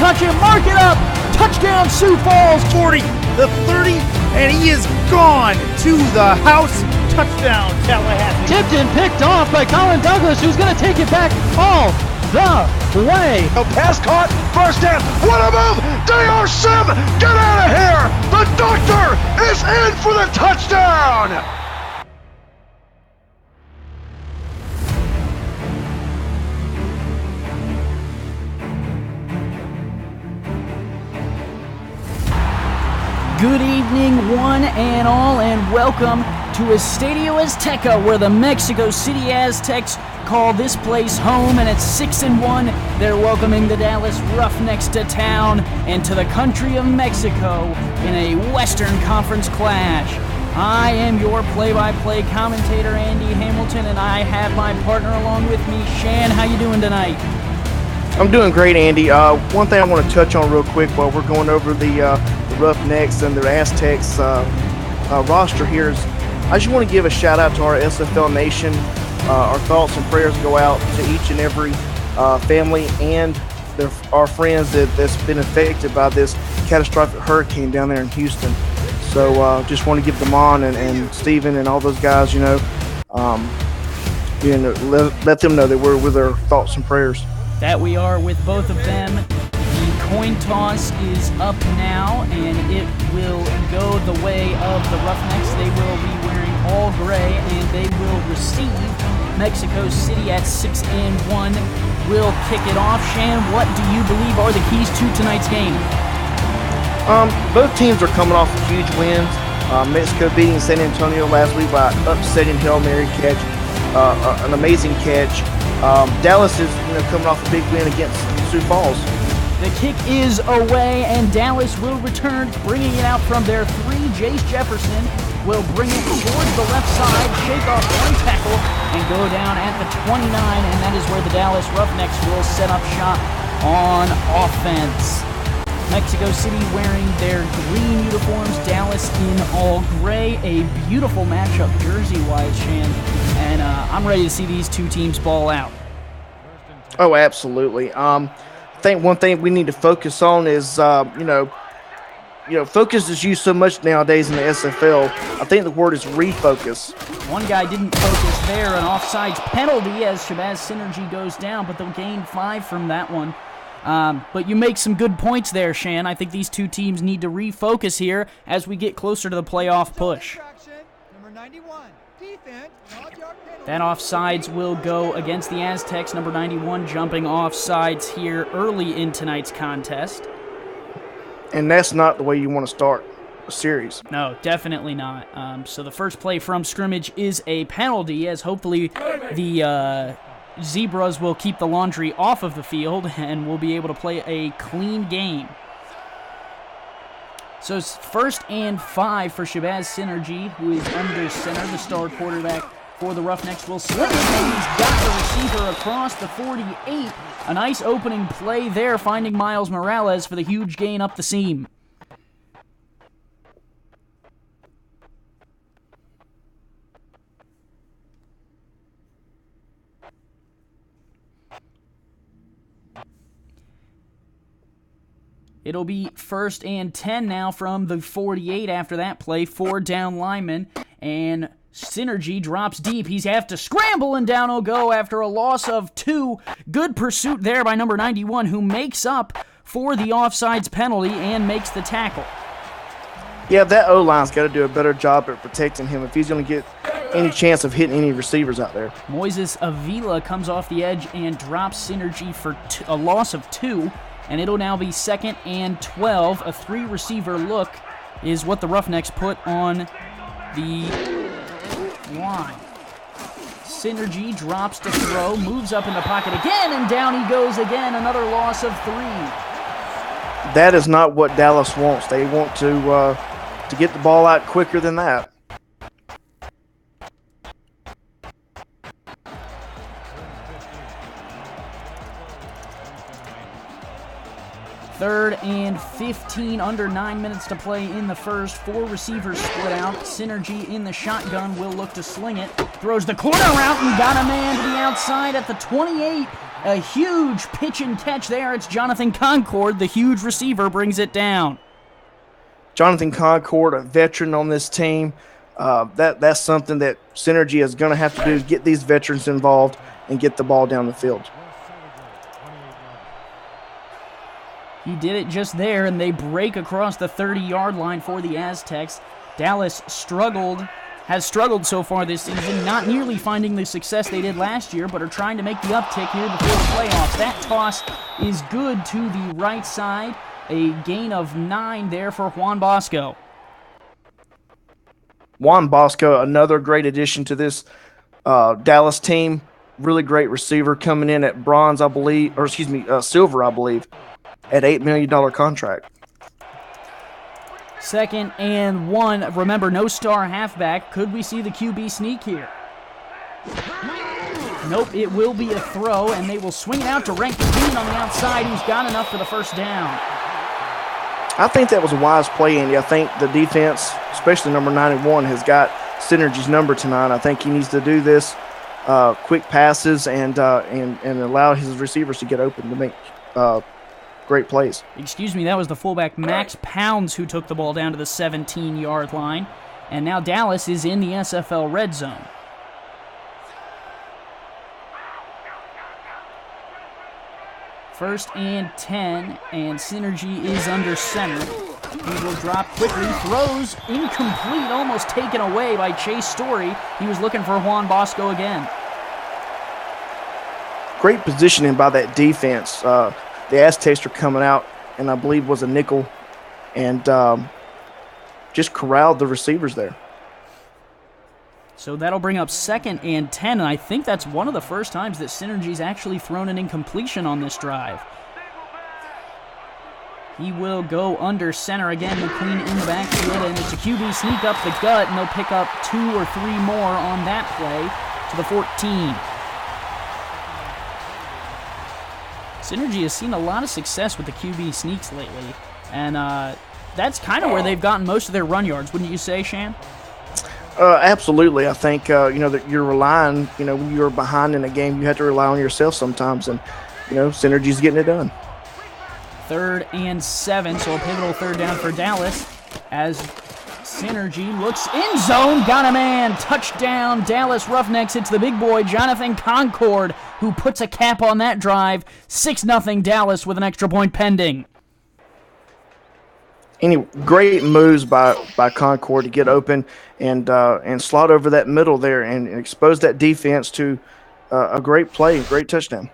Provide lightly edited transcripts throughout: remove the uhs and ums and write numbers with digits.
touch him. Mark it up. Touchdown, Sioux Falls. 40, the 30, and he is gone to the house. Touchdown, Tallahassee. Tipped and picked off by Colin Douglas, who's going to take it back all the way. A pass caught, first down. What a move! Dr. Sim, get out of here! The doctor is in for the touchdown! Good evening, one and all, and welcome to Estadio Azteca, where the Mexico City Aztecs call this place home, and at 6-1, they're welcoming the Dallas Ruffnecks to town and to the country of Mexico in a Western Conference clash. I am your play-by-play commentator, Andy Hamilton, and I have my partner along with me, Shann. How you doing tonight? I'm doing great, Andy. One thing I want to touch on real quick while we're going over the Ruffnecks and the Aztecs roster here is I just want to give a shout out to our SFL Nation. Our thoughts and prayers go out to each and every family and our friends that's been affected by this catastrophic hurricane down there in Houston. So just want to give them on and Steven and all those guys, let them know that we're with their thoughts and prayers. That we are with both of them. The coin toss is up now, and it will go the way of the Ruffnecks. They will be wearing all gray, and they will receive Mexico City at 6-1. We'll kick it off. Shann, what do you believe are the keys to tonight's game? Both teams are coming off huge wins. Mexico beating San Antonio last week by upsetting Hail Mary catch, an amazing catch. Dallas is coming off a big win against Sioux Falls. The kick is away, and Dallas will return, bringing it out from their 3. Jace Jefferson will bring it towards the left side, shake off one tackle, and go down at the 29, and that is where the Dallas Ruffnecks will set up shop on offense. Mexico City wearing their green uniforms, Dallas in all gray. A beautiful matchup jersey-wise, Shann, and I'm ready to see these two teams ball out. Oh, absolutely. I think one thing we need to focus on is, focus is used so much nowadays in the SFL. I think the word is refocus. One guy didn't focus there, an offsides penalty as Shabazz Psynergy goes down, but they'll gain 5 from that one. But you make some good points there, Shann. I think these two teams need to refocus here as we get closer to the playoff push. That offsides will go against the Aztecs. Number 91 jumping offsides here early in tonight's contest. And that's not the way you want to start a series. No, definitely not. So the first play from scrimmage is a penalty, as hopefully the Zebras will keep the laundry off of the field and will be able to play a clean game. So it's 1st and 5 for Shabazz Psynergy, who is under center. The star quarterback for the Ruffnecks will sling it, and he's got the receiver across the 48. A nice opening play there, finding Miles Morales for the huge gain up the seam. It'll be 1st and 10 now from the 48 after that play. 4 down linemen, and Psynergy drops deep. He's have to scramble, and down he'll go after a loss of 2. Good pursuit there by number 91, who makes up for the offsides penalty and makes the tackle. Yeah, that O-line's got to do a better job at protecting him if he's going to get any chance of hitting any receivers out there. Moises Avila comes off the edge and drops Psynergy for a loss of 2. And it'll now be 2nd and 12. A 3-receiver look is what the Ruffnecks put on the line. Psynergy drops to throw, moves up in the pocket again, and down he goes again. Another loss of 3. That is not what Dallas wants. They want to get the ball out quicker than that. 3rd and 15, under 9 minutes to play in the first. 4 receivers split out. Psynergy in the shotgun will look to sling it. Throws the corner route and got a man to the outside at the 28. A huge pitch and catch there. It's Jonathan Concord, the huge receiver, brings it down. Jonathan Concord, a veteran on this team. That's something that Synergy is going to have to do, is get these veterans involved and get the ball down the field. He did it just there, and they break across the 30-yard line for the Aztecs. Dallas has struggled so far this season, not nearly finding the success they did last year, but are trying to make the uptick here before the playoffs. That toss is good to the right side. A gain of 9 there for Juan Bosco. Juan Bosco, another great addition to this Dallas team. Really great receiver coming in at bronze, I believe, or excuse me, silver, I believe, at $8 million contract. 2nd and 1. Remember, no star halfback. Could we see the QB sneak here? Nope, it will be a throw, and they will swing it out to Rankin Dean on the outside, who's got enough for the first down. I think that was a wise play, Andy. I think the defense, especially number 91, has got Synergy's number tonight. I think he needs to do this, quick passes and allow his receivers to get open to make great plays. Excuse me, that was the fullback Max Pounds who took the ball down to the 17-yard line. And now Dallas is in the SFL red zone. First and 10, and Synergy is under center. He will drop quickly, throws incomplete, almost taken away by Chase Story. He was looking for Juan Bosco again. Great positioning by that defense. The Aztecs are coming out, and I believe was a nickel, and just corralled the receivers there. So that'll bring up 2nd and 10, and I think that's one of the first times that Synergy's actually thrown an incompletion on this drive. He will go under center again, McQueen in the backfield, and it's a QB sneak up the gut, and they'll pick up 2 or 3 more on that play to the 14. Synergy has seen a lot of success with the QB sneaks lately, and that's kind of where they've gotten most of their run yards, wouldn't you say, Shan? Absolutely. I think, that you're relying, when you're behind in a game, you have to rely on yourself sometimes, and, Synergy's getting it done. 3rd and 7, so a pivotal 3rd down for Dallas as Synergy looks in zone, got a man, touchdown, Dallas Ruffnecks. Hits the big boy, Jonathan Concord, who puts a cap on that drive. 6-0 Dallas with an extra point pending. Great moves by Concord to get open and slot over that middle there and expose that defense to a great play, great touchdown.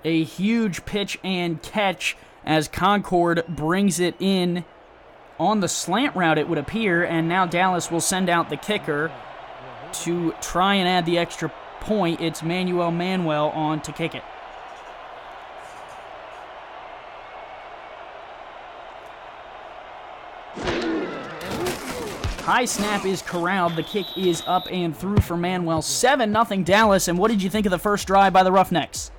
A huge pitch and catch as Concord brings it in on the slant route, it would appear, and now Dallas will send out the kicker to try and add the extra point. It's Manuel on to kick it. High snap is corralled. The kick is up and through for Manuel. 7-0 Dallas. And what did you think of the first drive by the Ruffnecks?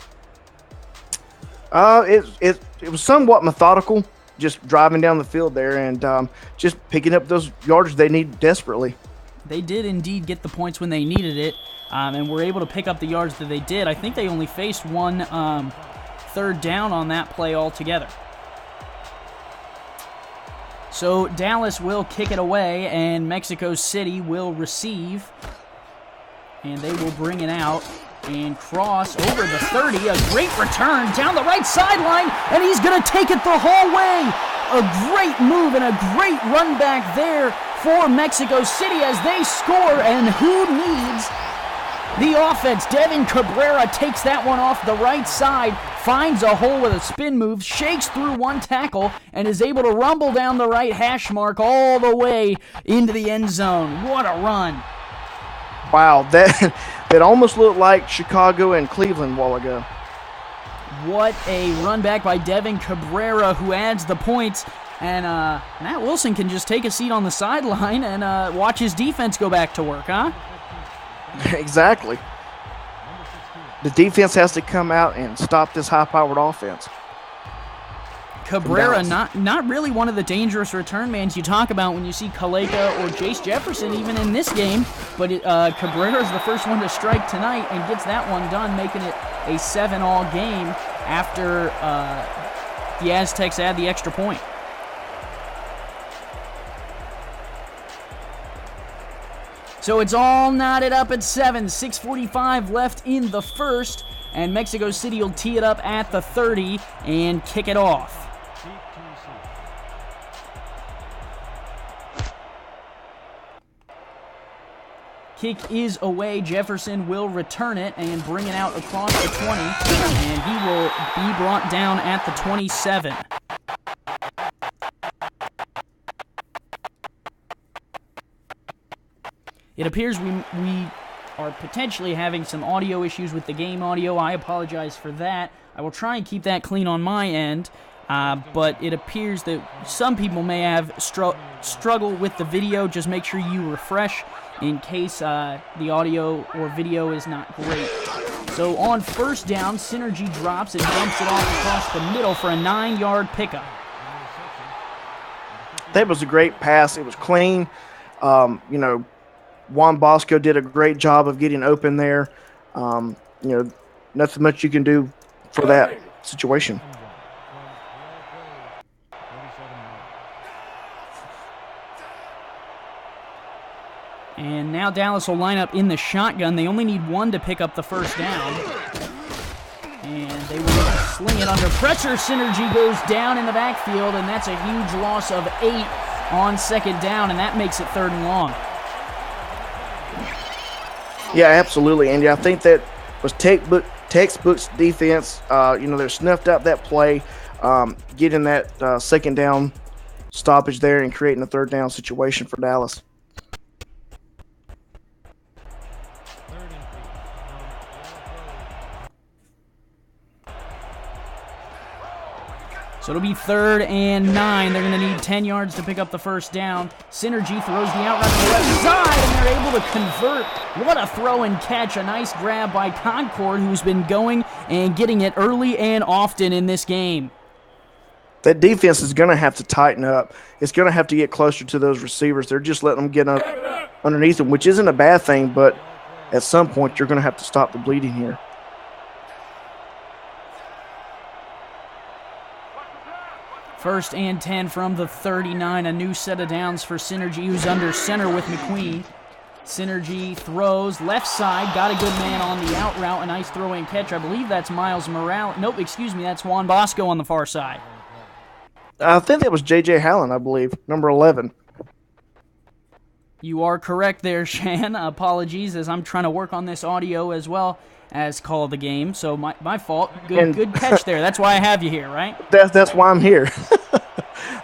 It was somewhat methodical, just driving down the field there and just picking up those yards they need desperately. They did indeed get the points when they needed it, and were able to pick up the yards that they did. I think they only faced one 3rd down on that play altogether. So Dallas will kick it away, and Mexico City will receive, and they will bring it out and cross over the 30. A great return down the right sideline, and he's going to take it the whole way. A great move and a great run back there for Mexico City as they score, and who needs the offense? Devin Cabrera takes that one off the right side, finds a hole with a spin move, shakes through one tackle, and is able to rumble down the right hash mark all the way into the end zone. What a run. Wow, that almost looked like Chicago and Cleveland a while ago. What a run back by Devin Cabrera, who adds the points. And Matt Wilson can just take a seat on the sideline and watch his defense go back to work, huh? Exactly. The defense has to come out and stop this high-powered offense. Cabrera, not really one of the dangerous return mans you talk about when you see Kaleka or Jace Jefferson even in this game, but Cabrera is the first one to strike tonight and gets that one done, making it a 7-all game after the Aztecs add the extra point. So it's all knotted up at 7. 6:45 left in the first, and Mexico City will tee it up at the 30 and kick it off. Kick is away. Jefferson will return it and bring it out across the 20, and he will be brought down at the 27. It appears we are potentially having some audio issues with the game audio. I apologize for that. I will try and keep that clean on my end, but it appears that some people may have struggle with the video. Just make sure you refresh in case the audio or video is not great. So on first down, Psynergy drops and dumps it off across the middle for a 9-yard pickup. That was a great pass. It was clean. Juan Bosco did a great job of getting open there. Nothing much you can do for that situation. And now Dallas will line up in the shotgun. They only need one to pick up the first down. And they will sling it under pressure. Psynergy goes down in the backfield, and that's a huge loss of 8 on second down, and that makes it 3rd and long. Yeah, absolutely, Andy. I think that was textbook defense. They snuffed out that play, getting that 2nd down stoppage there and creating a 3rd down situation for Dallas. So it'll be 3rd and 9. They're going to need 10 yards to pick up the first down. Psynergy throws the out route to the left side, and they're able to convert. What a throw and catch. A nice grab by Concord, who's been going and getting it early and often in this game. That defense is going to have to tighten up. It's going to have to get closer to those receivers. They're just letting them get up underneath them, which isn't a bad thing, but at some point you're going to have to stop the bleeding here. First and 10 from the 39. A new set of downs for Psynergy, who's under center with McQueen. Psynergy throws left side, got a good man on the out route, a nice throw and catch. I believe that's Miles Morales. Nope, excuse me, that's Juan Bosco on the far side. I think that was J.J. Hallen, I believe, number 11. You are correct there, Shan. Apologies, as I'm trying to work on this audio as well as call the game. So my fault. Good catch there. That's why I have you here, right? That's why I'm here.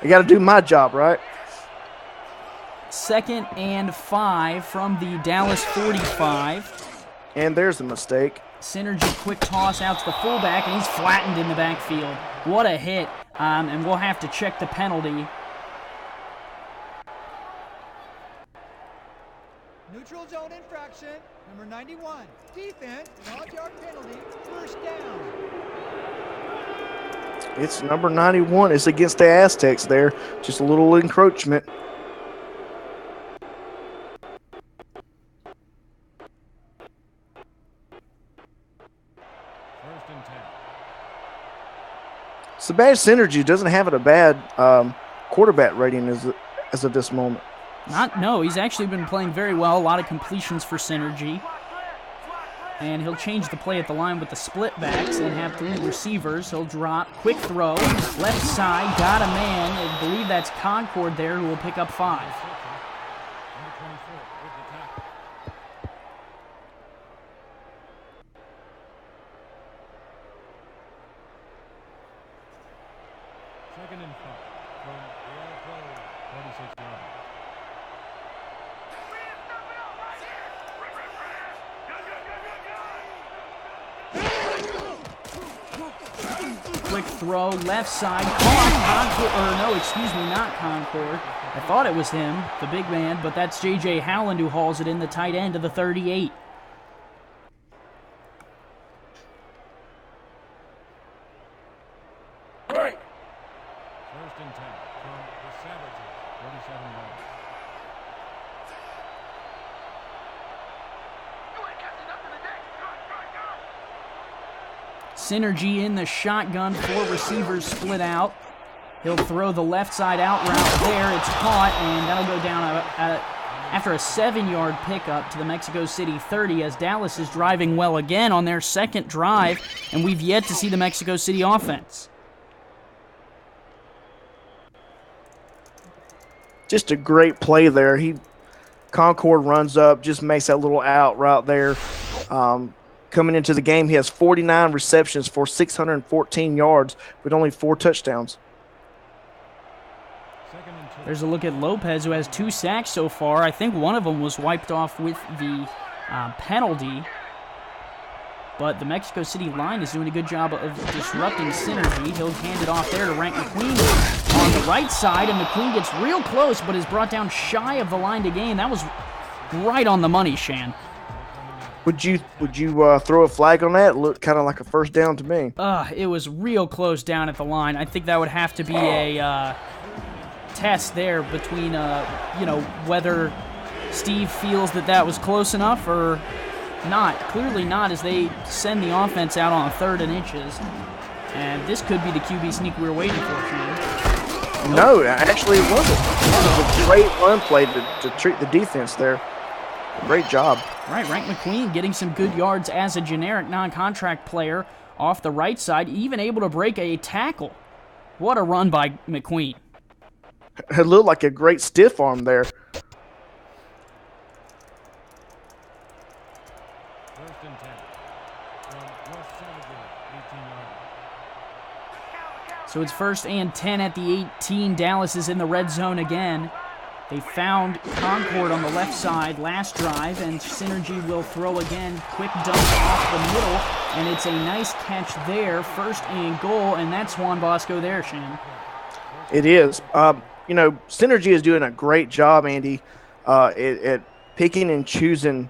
I got to do my job, right? 2nd and 5 from the Dallas 45. And there's a mistake. Psynergy quick toss out to the fullback, and he's flattened in the backfield. What a hit. And we'll have to check the penalty. Neutral zone infraction, number 91. Defense, 5-yard penalty, first down. It's number 91. It's against the Aztecs there. Just a little encroachment. First and 10. Shabazz Psynergy doesn't have a bad quarterback rating as of this moment. No, he's actually been playing very well. A lot of completions for Psynergy. And he'll change the play at the line with the split backs and have 3 receivers. He'll drop, quick throw, left side, got a man. I believe that's Concord there who will pick up 5. Second and 5 from the 46 yard. Quick throw, left side, caught not Concord. I thought it was him, the big man, but that's J.J. Howland who hauls it in, the tight end of the 38. First and 10 from the Savages, 47 yard. Synergy in the shotgun, 4 receivers split out. He'll throw the left side out route there. It's caught, and that'll go down after a 7-yard pickup to the Mexico City 30 as Dallas is driving well again on their second drive, and we've yet to see the Mexico City offense. Just a great play there. Concord runs up, just makes that little out right there. Coming into the game, he has 49 receptions for 614 yards with only 4 touchdowns. There's a look at Lopez, who has 2 sacks so far. I think one of them was wiped off with the penalty. But the Mexico City line is doing a good job of disrupting Synergy. He'll hand it off there to Rank McQueen on the right side, and McQueen gets real close, but is brought down shy of the line to gain. That was right on the money, Shan. Would you throw a flag on that? It looked kind of like a first down to me. It was real close down at the line. I think that would have to be a test there between, whether Steve feels that was close enough or not. Clearly not, as they send the offense out on 3rd and inches. And this could be the QB sneak we were waiting for, Sean. No, actually it wasn't. It was a great run play to treat the defense there. Great job. Right, Rank McQueen getting some good yards as a generic non-contract player off the right side, even able to break a tackle. What a run by McQueen. It looked like a great stiff arm there. So it's 1st and 10 at the 18. Dallas is in the red zone again. They found Concord on the left side last drive, and Synergy will throw again. Quick dunk off the middle, and it's a nice catch there. 1st and goal, and that's Juan Bosco there, Shannon. It is. Synergy is doing a great job, Andy, at picking and choosing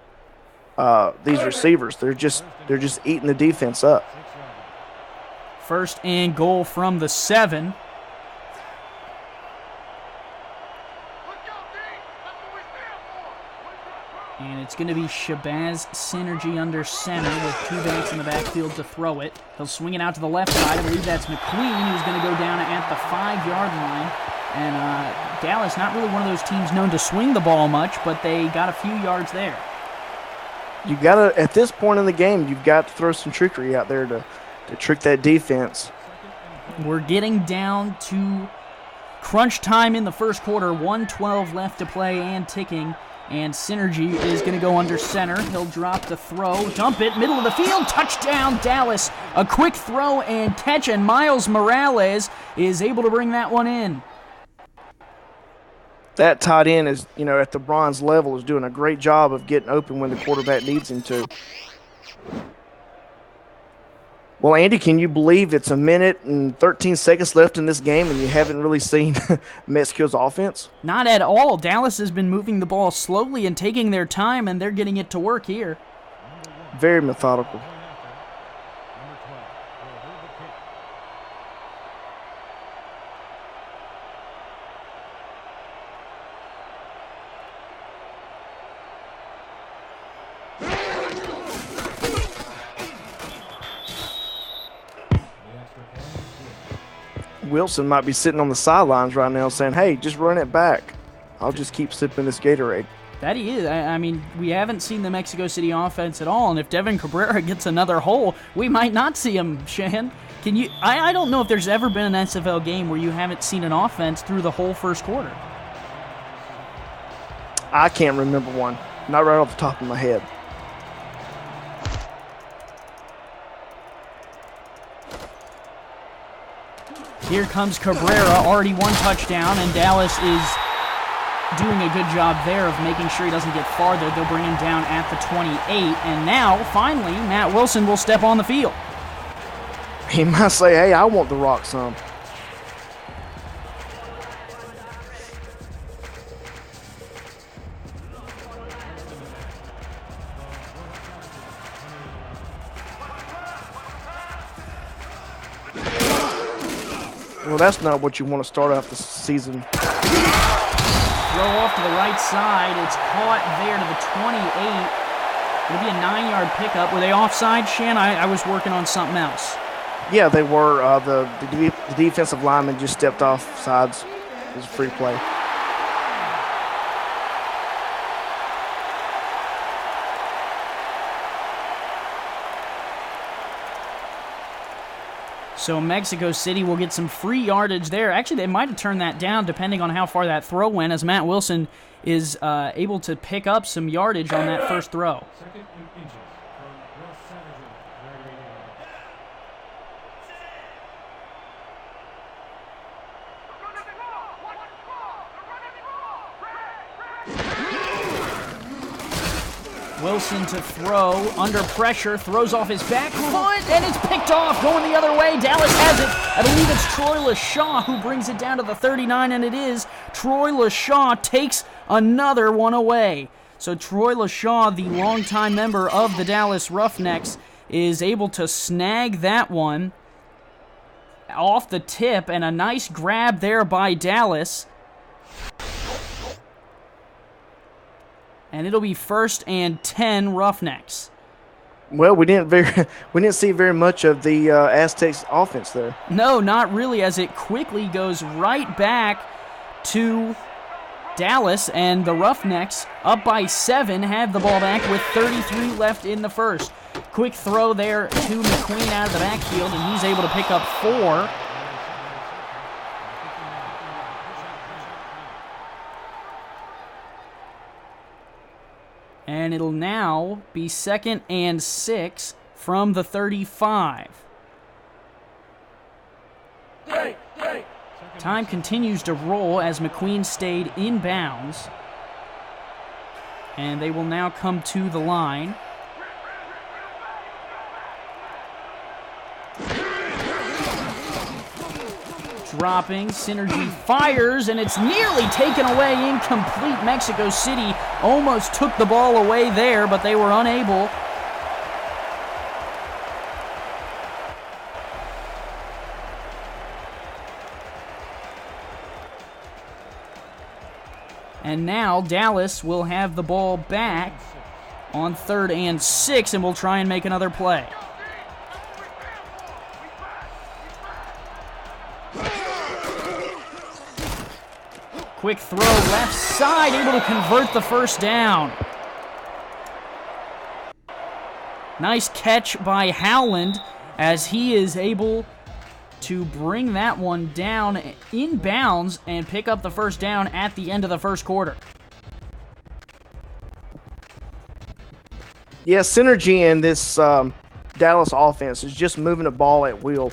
these receivers. They're just eating the defense up. 1st and goal from the 7. And it's going to be Shabazz Psynergy under center with 2 backs in the backfield to throw it. He'll swing it out to the left side. I believe that's McQueen, who's going to go down at the 5-yard line. And Dallas, not really one of those teams known to swing the ball much, but they got a few yards there. You got to, at this point in the game, you've got to throw some trickery out there to trick that defense. We're getting down to crunch time in the first quarter. 1:12 left to play and ticking. And Synergy is going to go under center. He'll drop the throw, dump it, middle of the field, touchdown Dallas. A quick throw and catch, and Miles Morales is able to bring that one in. That tight end is, at the bronze level, is doing a great job of getting open when the quarterback needs him to. Well, Andy, can you believe it's 1 minute and 13 seconds left in this game and you haven't really seen Mexico's offense? Not at all. Dallas has been moving the ball slowly and taking their time, and they're getting it to work here. Very methodical. Wilson might be sitting on the sidelines right now saying, hey, just run it back. I'll just keep sipping this Gatorade. That he is. I mean, we haven't seen the Mexico City offense at all, and if Devin Cabrera gets another hole, we might not see him, Shan. I don't know if there's ever been an SFL game where you haven't seen an offense through the whole first quarter. I can't remember one. Not right off the top of my head. Here comes Cabrera, already 1 touchdown, and Dallas is doing a good job there of making sure he doesn't get farther. They'll bring him down at the 28, and now, finally, Matt Wilson will step on the field. He might say, hey, I want the rock some. Well, that's not what you want to start off the season. Throw off to the right side. It's caught there to the 28. It'll be a 9-yard pickup. Were they offside, Shan? I was working on something else. Yeah, they were. The defensive lineman just stepped off sides. It was a free play. So Mexico City will get some free yardage there. Actually, they might have turned that down depending on how far that throw went, as Matt Wilson is able to pick up some yardage on that first throw. Wilson to throw, under pressure, throws off his back foot, and it's picked off, going the other way. Dallas has it. I believe it's Troy LaShaw who brings it down to the 39, and it is. Troy LaShaw takes another one away. So Troy LaShaw, the longtime member of the Dallas Ruffnecks, is able to snag that one off the tip, and a nice grab there by Dallas. And it'll be 1st and 10 Ruffnecks. Well, we didn't see very much of the Aztecs offense there. No, not really, as it quickly goes right back to Dallas, and the Ruffnecks, up by 7, have the ball back with 33 left in the first. Quick throw there to McQueen out of the backfield, and he's able to pick up 4. And it'll now be 2nd and 6 from the 35. Time continues to roll as McQueen stayed in bounds. And they will now come to the line. Dropping, Psynergy fires, and it's nearly taken away, incomplete. Mexico City almost took the ball away there, but they were unable. And now Dallas will have the ball back on 3rd and 6, and will try and make another play. Quick throw, left side, able to convert the first down. Nice catch by Howland as he is able to bring that one down in bounds and pick up the first down at the end of the first quarter. Yeah, Psynergy in this Dallas offense is just moving the ball at will.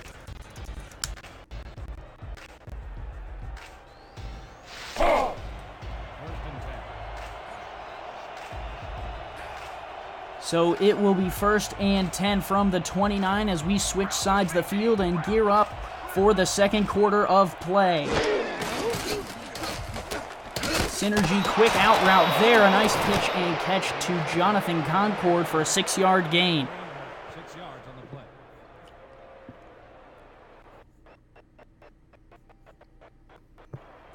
So it will be 1st and 10 from the 29 as we switch sides of the field and gear up for the second quarter of play. Psynergy quick out route there. A nice pitch and catch to Jonathan Concord for a 6-yard gain. 6 yards on the play.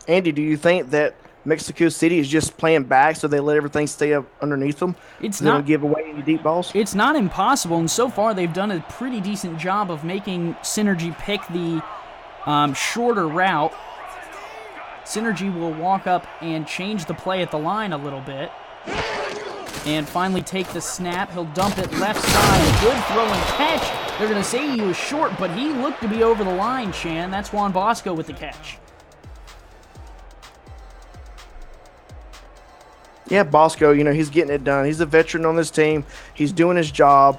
Andy, do you think that Mexico City is just playing back so they let everything stay up underneath them? It's they not don't give away any deep balls? It's not impossible, and so far they've done a pretty decent job of making Psynergy pick the shorter route. Psynergy will walk up and change the play at the line a little bit. And finally take the snap. He'll dump it left side. Good throw and catch. They're going to say he was short, but he looked to be over the line, Shan. That's Juan Bosco with the catch. Yeah, Bosco, he's getting it done. He's a veteran on this team. He's doing his job.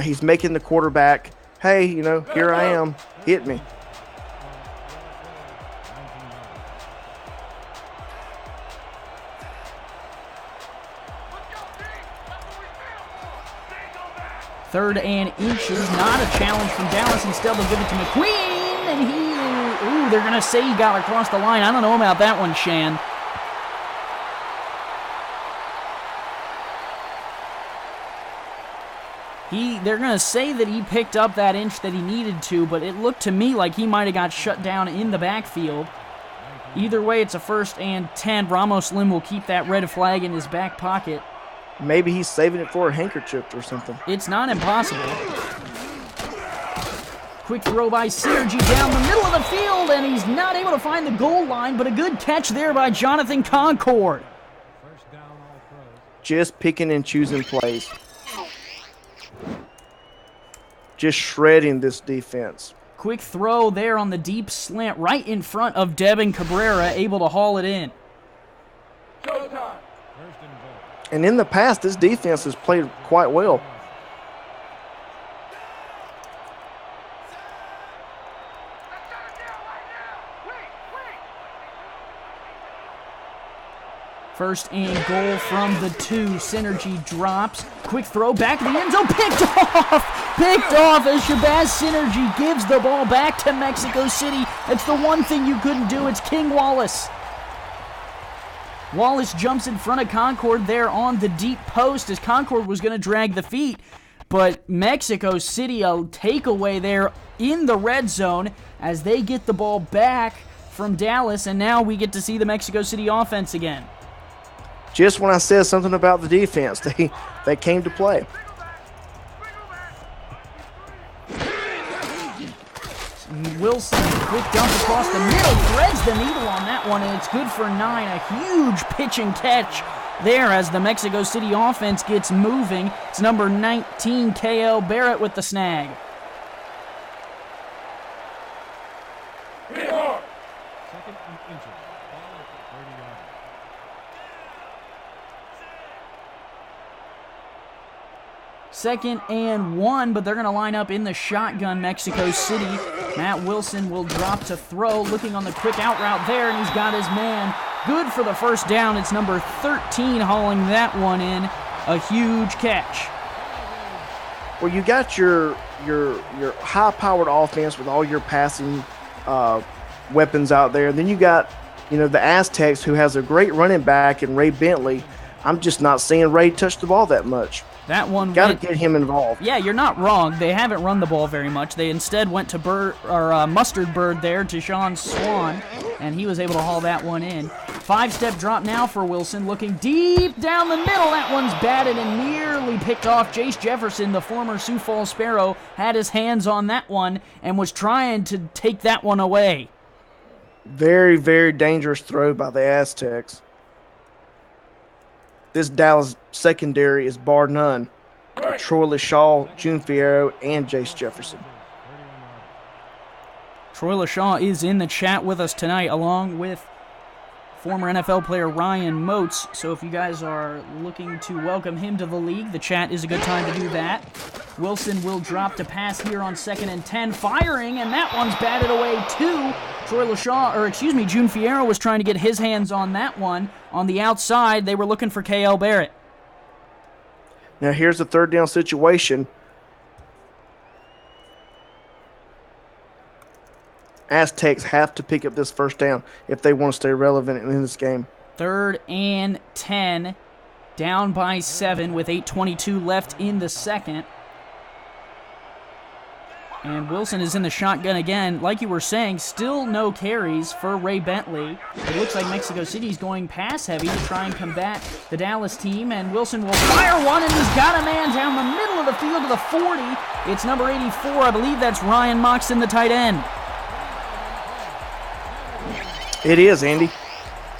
He's making the quarterback, hey, here I am. Hit me. Third and inches, not a challenge from Dallas. Instead, they'll give it to McQueen, and they're going to say he got across the line. I don't know about that one, Shan. They're going to say that he picked up that inch that he needed to, but it looked to me like he might have got shut down in the backfield. Either way, it's a 1st and 10. Ramos Lim will keep that red flag in his back pocket. Maybe he's saving it for a handkerchief or something. It's not impossible. Quick throw by Psynergy down the middle of the field, and he's not able to find the goal line, but a good catch there by Jonathan Concord. Just picking and choosing plays. Just shredding this defense. Quick throw there on the deep slant right in front of Devin Cabrera, able to haul it in. And in the past, this defense has played quite well. First and goal from the 2. Psynergy drops. Quick throw back to the end zone. Picked off! Picked off as Shabazz Psynergy gives the ball back to Mexico City. That's the one thing you couldn't do. It's King Wallace. Wallace jumps in front of Concord there on the deep post as Concord was going to drag the feet. But Mexico City, a takeaway there in the red zone as they get the ball back from Dallas. And now we get to see the Mexico City offense again. Just when I said something about the defense, they came to play. Wilson, quick dump across the middle, threads the needle on that one, and it's good for 9. A huge pitch and catch there as the Mexico City offense gets moving. It's number 19, K.L. Barrett with the snag. Second and 1, but they're going to line up in the shotgun, Mexico City. Matt Wilson will drop to throw, looking on the quick out route there, and he's got his man. Good for the first down. It's number 13 hauling that one in. A huge catch. Well, you got your high-powered offense with all your passing weapons out there. Then you got, the Aztecs, who has a great running back in Ray Bentley. I'm just not seeing Ray touch the ball that much. That one got to get him involved. Yeah, you're not wrong. They haven't run the ball very much. They instead went to Mustard Bird there to Sean Swan, and he was able to haul that one in. 5-step drop now for Wilson, looking deep down the middle. That one's batted and nearly picked off. Jace Jefferson, the former Sioux Falls Sparrow, had his hands on that one and was trying to take that one away. Very, very dangerous throw by the Aztecs. This Dallas secondary is bar none. Troy LaShaw, June Fierro, and Jace Jefferson. Troy LaShaw is in the chat with us tonight, along with former NFL player Ryan Moats. So if you guys are looking to welcome him to the league, the chat is a good time to do that. Wilson will drop to pass here on 2nd and 10, firing, and that one's batted away too. June Fierro was trying to get his hands on that one. On the outside, they were looking for K.L. Barrett. Now here's the 3rd down situation. Aztecs have to pick up this first down if they want to stay relevant in this game. 3rd and 10, down by 7 with 8:22 left in the second. And Wilson is in the shotgun again. Like you were saying, still no carries for Ray Bentley. It looks like Mexico City's going pass heavy to try and combat the Dallas team. And Wilson will fire one, and he's got a man down the middle of the field to the 40. It's number 84. I believe that's Ryan Moxon, the tight end. It is, Andy.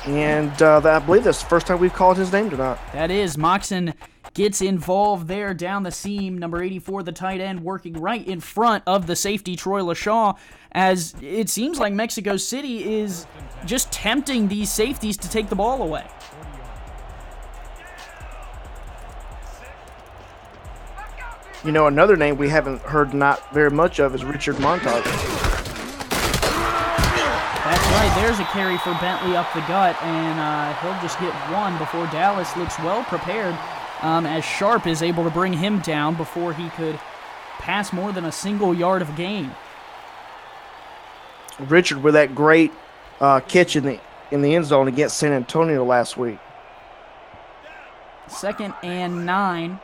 And I believe that's the first time we've called his name tonight. That is. Moxon gets involved there down the seam. Number 84, the tight end, working right in front of the safety, Troy LaShaw, as it seems like Mexico City is just tempting these safeties to take the ball away. Another name we haven't heard not very much of is Richard Montague. That's right. There's a carry for Bentley up the gut, and he'll just get one before Dallas looks well prepared. As Sharp is able to bring him down before he could pass more than a single yard of gain. Richard with that great catch in the end zone against San Antonio last week. 2nd and 9.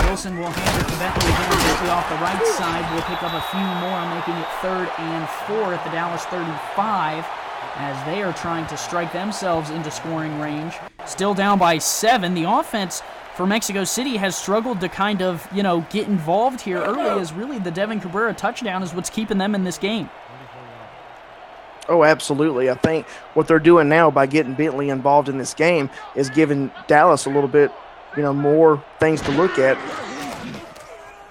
Wilson will hand it to Bentley again, quickly off the right side. We'll pick up a few more, making it 3rd and 4 at the Dallas 35. as they are trying to strike themselves into scoring range. Still down by 7. The offense for Mexico City has struggled to kind of, get involved here early, as really the Devin Cabrera touchdown is what's keeping them in this game. Oh, absolutely. I think what they're doing now by getting Bentley involved in this game is giving Dallas a little bit, more things to look at.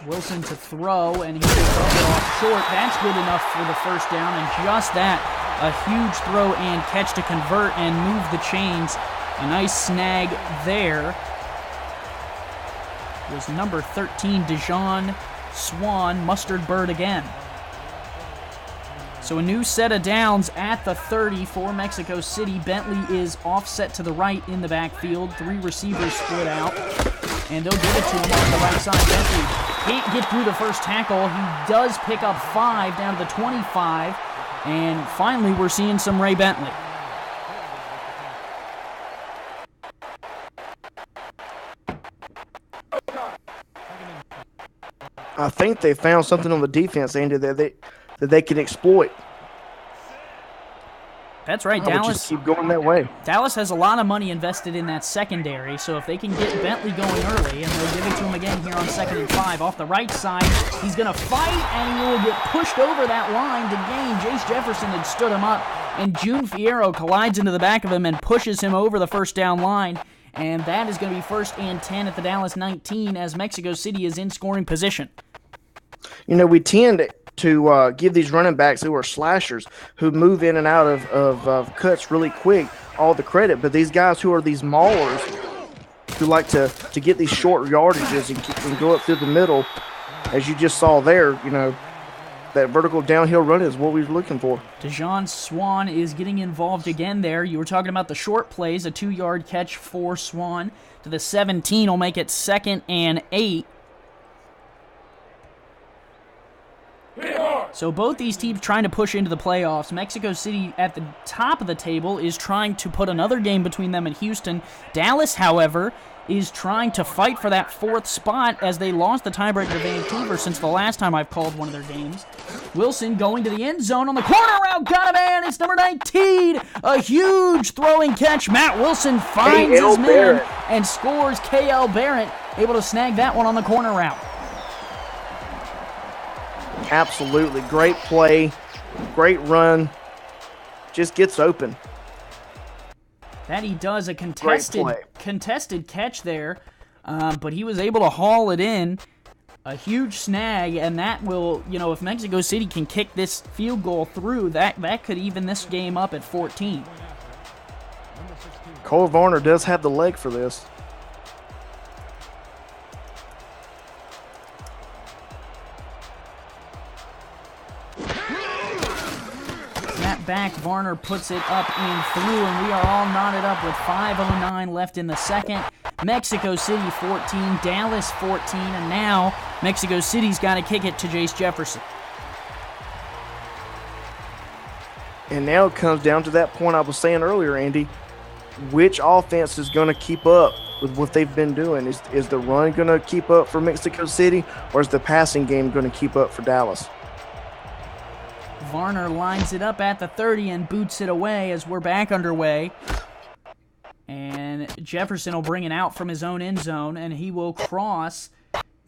Wilson to throw, and he gets it off short. That's good enough for the first down, and just that, a huge throw and catch to convert and move the chains. A nice snag there. It was number 13, Dijon Swan, Mustard Bird again. So a new set of downs at the 30 for Mexico City. Bentley is offset to the right in the backfield. 3 receivers split out, and they'll give it to him on the right side. Bentley can't get through the first tackle. He does pick up 5 down to the 25, and finally we're seeing some Ray Bentley. I think they found something on the defense, Andy, that they can exploit. That's right, Dallas just keep going that way. Dallas has a lot of money invested in that secondary, so if they can get Bentley going early, and they'll give it to him again here on 2nd and 5. Off the right side, he's going to fight, and he will get pushed over that line to gain. Jace Jefferson had stood him up, and June Fierro collides into the back of him and pushes him over the first down line, and that is going to be 1st and 10 at the Dallas 19 as Mexico City is in scoring position. We tend to give these running backs who are slashers, who move in and out of cuts really quick, all the credit. But these guys who are these maulers, who like to get these short yardages and go up through the middle, as you just saw there, that vertical downhill run is what we were looking for. Dijon Swan is getting involved again there. You were talking about the short plays, a 2-yard catch for Swan to the 17 will make it 2nd and 8. So both these teams trying to push into the playoffs. Mexico City at the top of the table is trying to put another game between them and Houston. Dallas, however, is trying to fight for that 4th spot as they lost the tiebreaker to Vancouver since the last time I've called one of their games. Wilson going to the end zone on the corner route. Got a man. It's number 19. A huge throwing catch. Matt Wilson finds his man and scores. K.L. Barrett able to snag that one on the corner route. Absolutely. Great play. Great run. Just gets open. That he does. A contested catch there, but he was able to haul it in. A huge snag, and that will, if Mexico City can kick this field goal through, that could even this game up at 14. Cole Varner does have the leg for this. Back, Varner puts it up and through, and we are all knotted up with 5:09 left in the second. Mexico City 14, Dallas 14, and now Mexico City's got to kick it to Jace Jefferson. And now it comes down to that point I was saying earlier, Andy. Which offense is going to keep up with what they've been doing? Is the run going to keep up for Mexico City, or is the passing game going to keep up for Dallas? Varner lines it up at the 30 and boots it away as we're back underway. And Jefferson will bring it out from his own end zone, and he will cross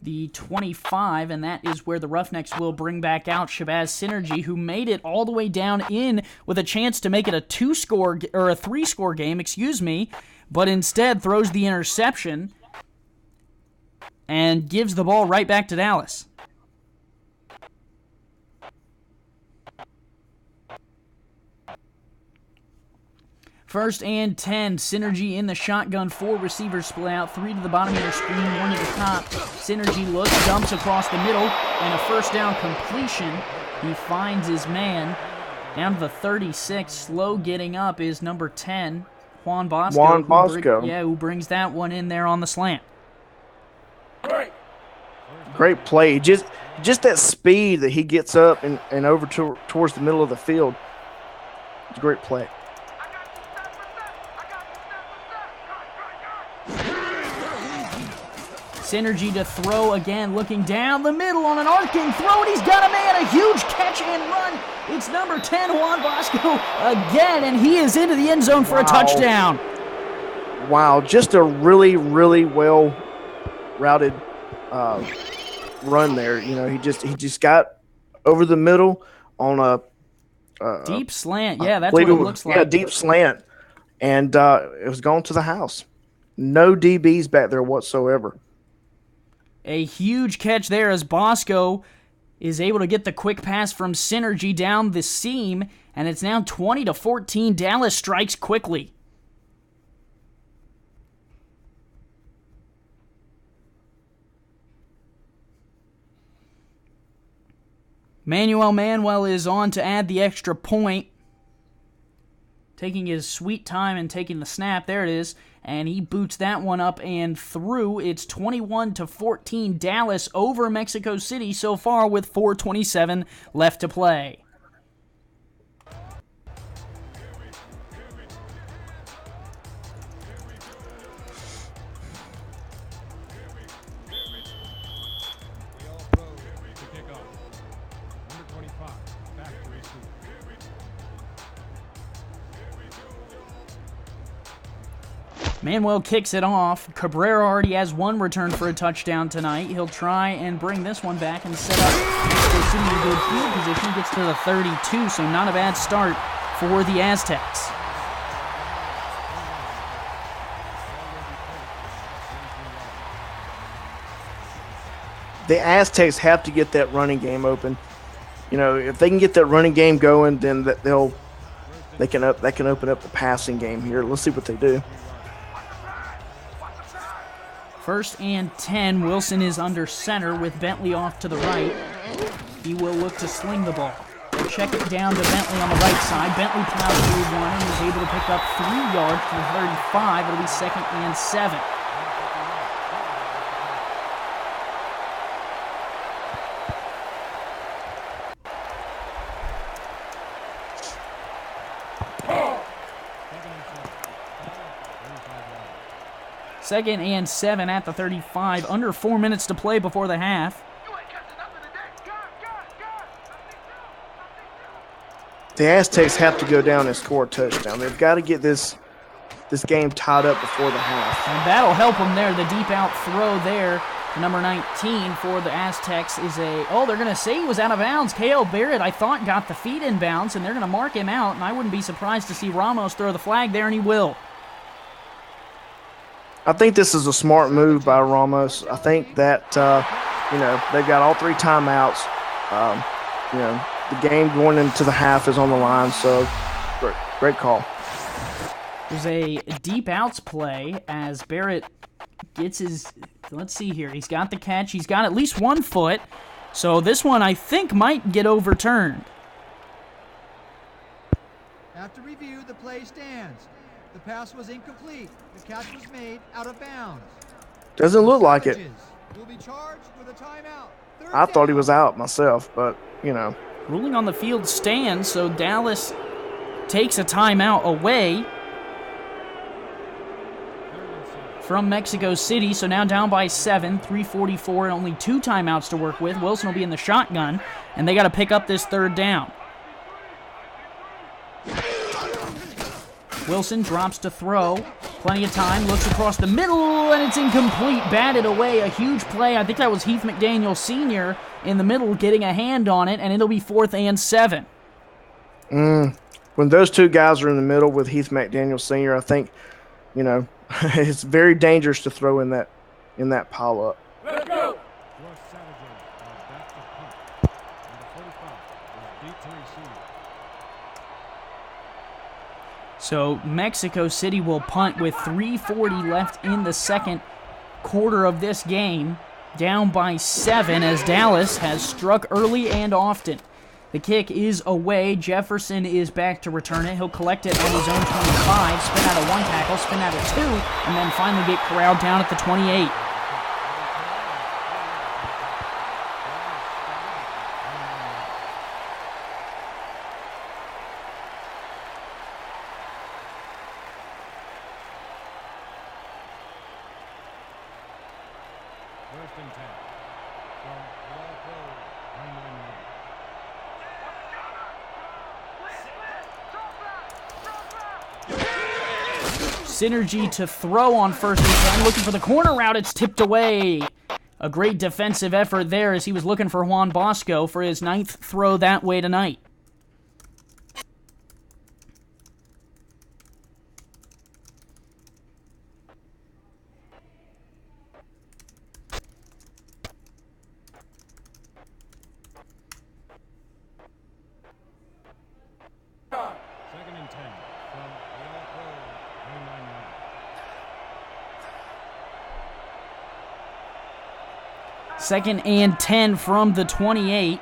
the 25, and that is where the Ruffnecks will bring back out Shabazz Psynergy, who made it all the way down in with a chance to make it a 3-score game, but instead throws the interception and gives the ball right back to Dallas. First and 10, Psynergy in the shotgun, 4 receivers split out, 3 to the bottom of your screen, 1 to the top. Psynergy looks, dumps across the middle, and a first down completion. He finds his man down to the 36. Slow getting up is number 10, Juan Bosco. Who brings that one in there on the slant. Great play. Just that speed that he gets up and over towards the middle of the field. It's a great play. Synergy to throw again, looking down the middle on an arcing throw, and he's got a man, a huge catch and run. It's number 10, Juan Bosco, again, and he is into the end zone for a touchdown. Wow, just a really, really well routed run there. You know, he just got over the middle on a deep slant. Yeah, that's what it looks like. Yeah, deep slant, and it was going to the house. No DBs back there whatsoever. A huge catch there as Bosco is able to get the quick pass from Synergy down the seam, and it's now 20-14. Dallas strikes quickly. Manuel is on to add the extra point. Taking his sweet time and taking the snap. There it is. And he boots that one up and through. It's 21-14. Dallas over Mexico City so far with 4:27 left to play. Manuel kicks it off. Cabrera already has one return for a touchdown tonight. He'll try and bring this one back and set up Mexico City in good field position. Gets to the 32, so not a bad start for the Aztecs. The Aztecs have to get that running game open. You know, if they can get that running game going, then they can open up the passing game here. Let's see what they do. 1st and 10. Wilson is under center with Bentley off to the right. He will look to sling the ball. They'll check it down to Bentley on the right side. Bentley plows through one and is able to pick up 3 yards to the 35. It'll be 2nd and 7. Second and 7 at the 35. Under 4 minutes to play before the half. The Aztecs have to go down and score a touchdown. They've got to get this game tied up before the half. And that'll help them there. The deep out throw there. Number 19 for the Aztecs is they're going to say he was out of bounds. K.L. Barrett, I thought, got the feet in bounds, and they're going to mark him out. And I wouldn't be surprised to see Ramos throw the flag there, and he will. I think this is a smart move by Ramos. I think that, they've got all 3 timeouts. The game going into the half is on the line, so great call. There's a deep outs play as Barrett gets his, let's see here, he's got the catch. He's got at least 1 foot, so this one I think might get overturned. After review, the play stands. The pass was incomplete. The catch was made out of bounds. Doesn't look like it. Will be charged with a timeout. I thought he was out myself, but, Ruling on the field stands, so Dallas takes a timeout away from Mexico City. So now down by 7, 3:44, and only 2 timeouts to work with. Wilson will be in the shotgun, and they got to pick up this 3rd down. Wilson drops to throw. Plenty of time. Looks across the middle, and it's incomplete. Batted away. A huge play. I think that was Heath McDaniel Sr. in the middle getting a hand on it, and it'll be 4th and 7. When those 2 guys are in the middle with Heath McDaniel Sr., I think, it's very dangerous to throw in that pile up. Let's go! So Mexico City will punt with 3:40 left in the second quarter of this game. Down by 7 as Dallas has struck early and often. The kick is away. Jefferson is back to return it. He'll collect it on his own 25, spin out of 1 tackle, spin out of 2, and then finally get corralled down at the 28. and 10. From ball forward, 29. Psynergy to throw on first and 10. Looking for the corner route. It's tipped away. A great defensive effort there as he was looking for Juan Bosco for his 9th throw that way tonight. Second and 10. From ball forward, 29. Second and 10 from the 28.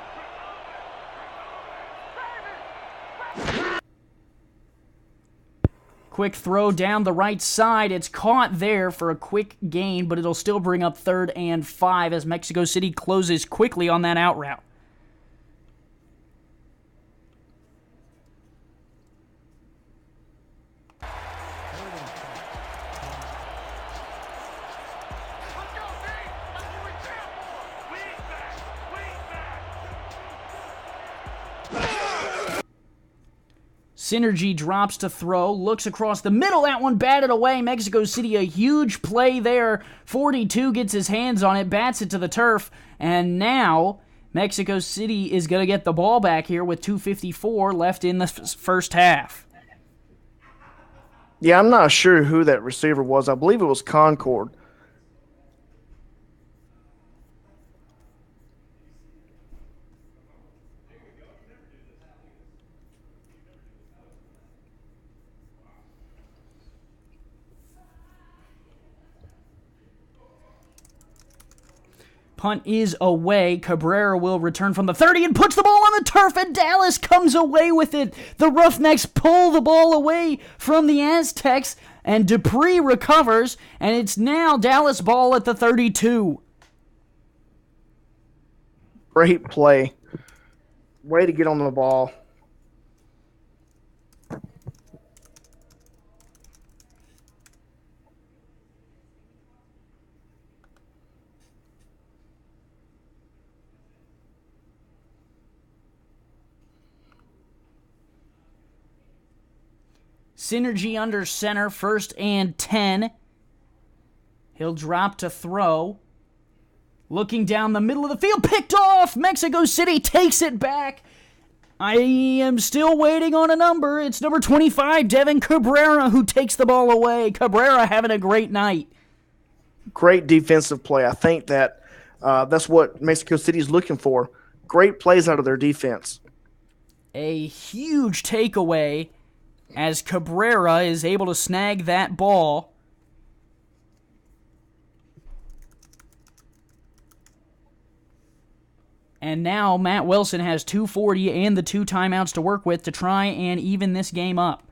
Quick throw down the right side. It's caught there for a quick gain, but it'll still bring up 3rd and 5 as Mexico City closes quickly on that out route. Psynergy drops to throw, looks across the middle, that one batted away. Mexico City, a huge play there. 42 gets his hands on it, bats it to the turf, and now Mexico City is going to get the ball back here with 2:54 left in the first half. Yeah, I'm not sure who that receiver was. I believe it was Concord. Punt is away. Cabrera will return from the 30 and puts the ball on the turf, and Dallas comes away with it. The Ruffnecks pull the ball away from the Aztecs, and Dupree recovers, and it's now Dallas ball at the 32. Great play. Way to get on the ball. Psynergy under center, 1st and 10. He'll drop to throw. Looking down the middle of the field, picked off! Mexico City takes it back. I am still waiting on a number. It's number 25, Devin Cabrera, who takes the ball away. Cabrera having a great night. Great defensive play. I think that that's what Mexico City is looking for. Great plays out of their defense. A huge takeaway as Cabrera is able to snag that ball. And now Matt Wilson has 2:40 and the 2 timeouts to work with to try and even this game up.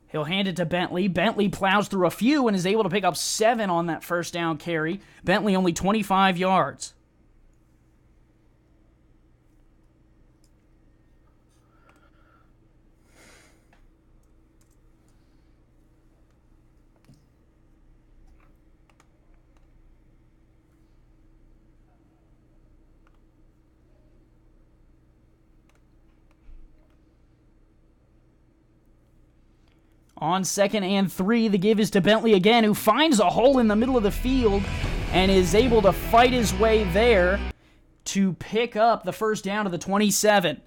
He'll hand it to Bentley. Bentley plows through a few and is able to pick up 7 on that first down carry. Bentley only 25 yards. On 2nd and 3, the give is to Bentley again, who finds a hole in the middle of the field and is able to fight his way there to pick up the first down to the 27.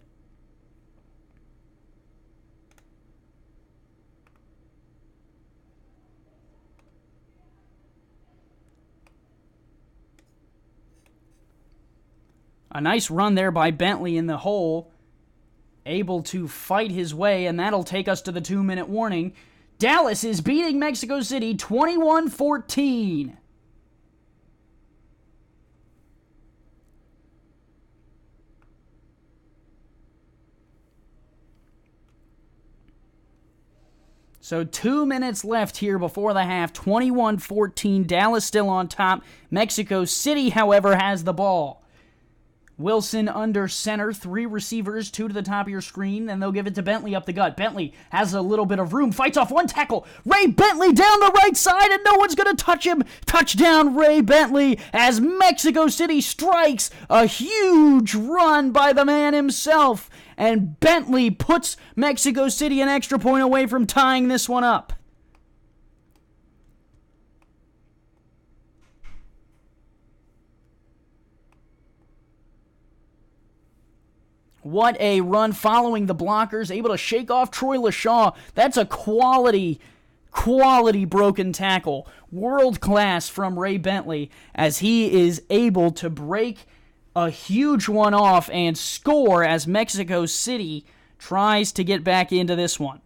A nice run there by Bentley in the hole. Able to fight his way, and that'll take us to the 2-minute warning. Dallas is beating Mexico City 21-14. So 2 minutes left here before the half. 21-14. Dallas still on top. Mexico City, however, has the ball. Wilson under center, 3 receivers, 2 to the top of your screen, and they'll give it to Bentley up the gut. Bentley has a little bit of room, fights off 1 tackle. Ray Bentley down the right side, and no one's going to touch him. Touchdown, Ray Bentley, as Mexico City strikes a huge run by the man himself. And Bentley puts Mexico City an extra point away from tying this one up. What a run following the blockers, able to shake off Troy LaShaw. That's a quality broken tackle. World class from Ray Bentley as he is able to break a huge one off and score as Mexico City tries to get back into this one.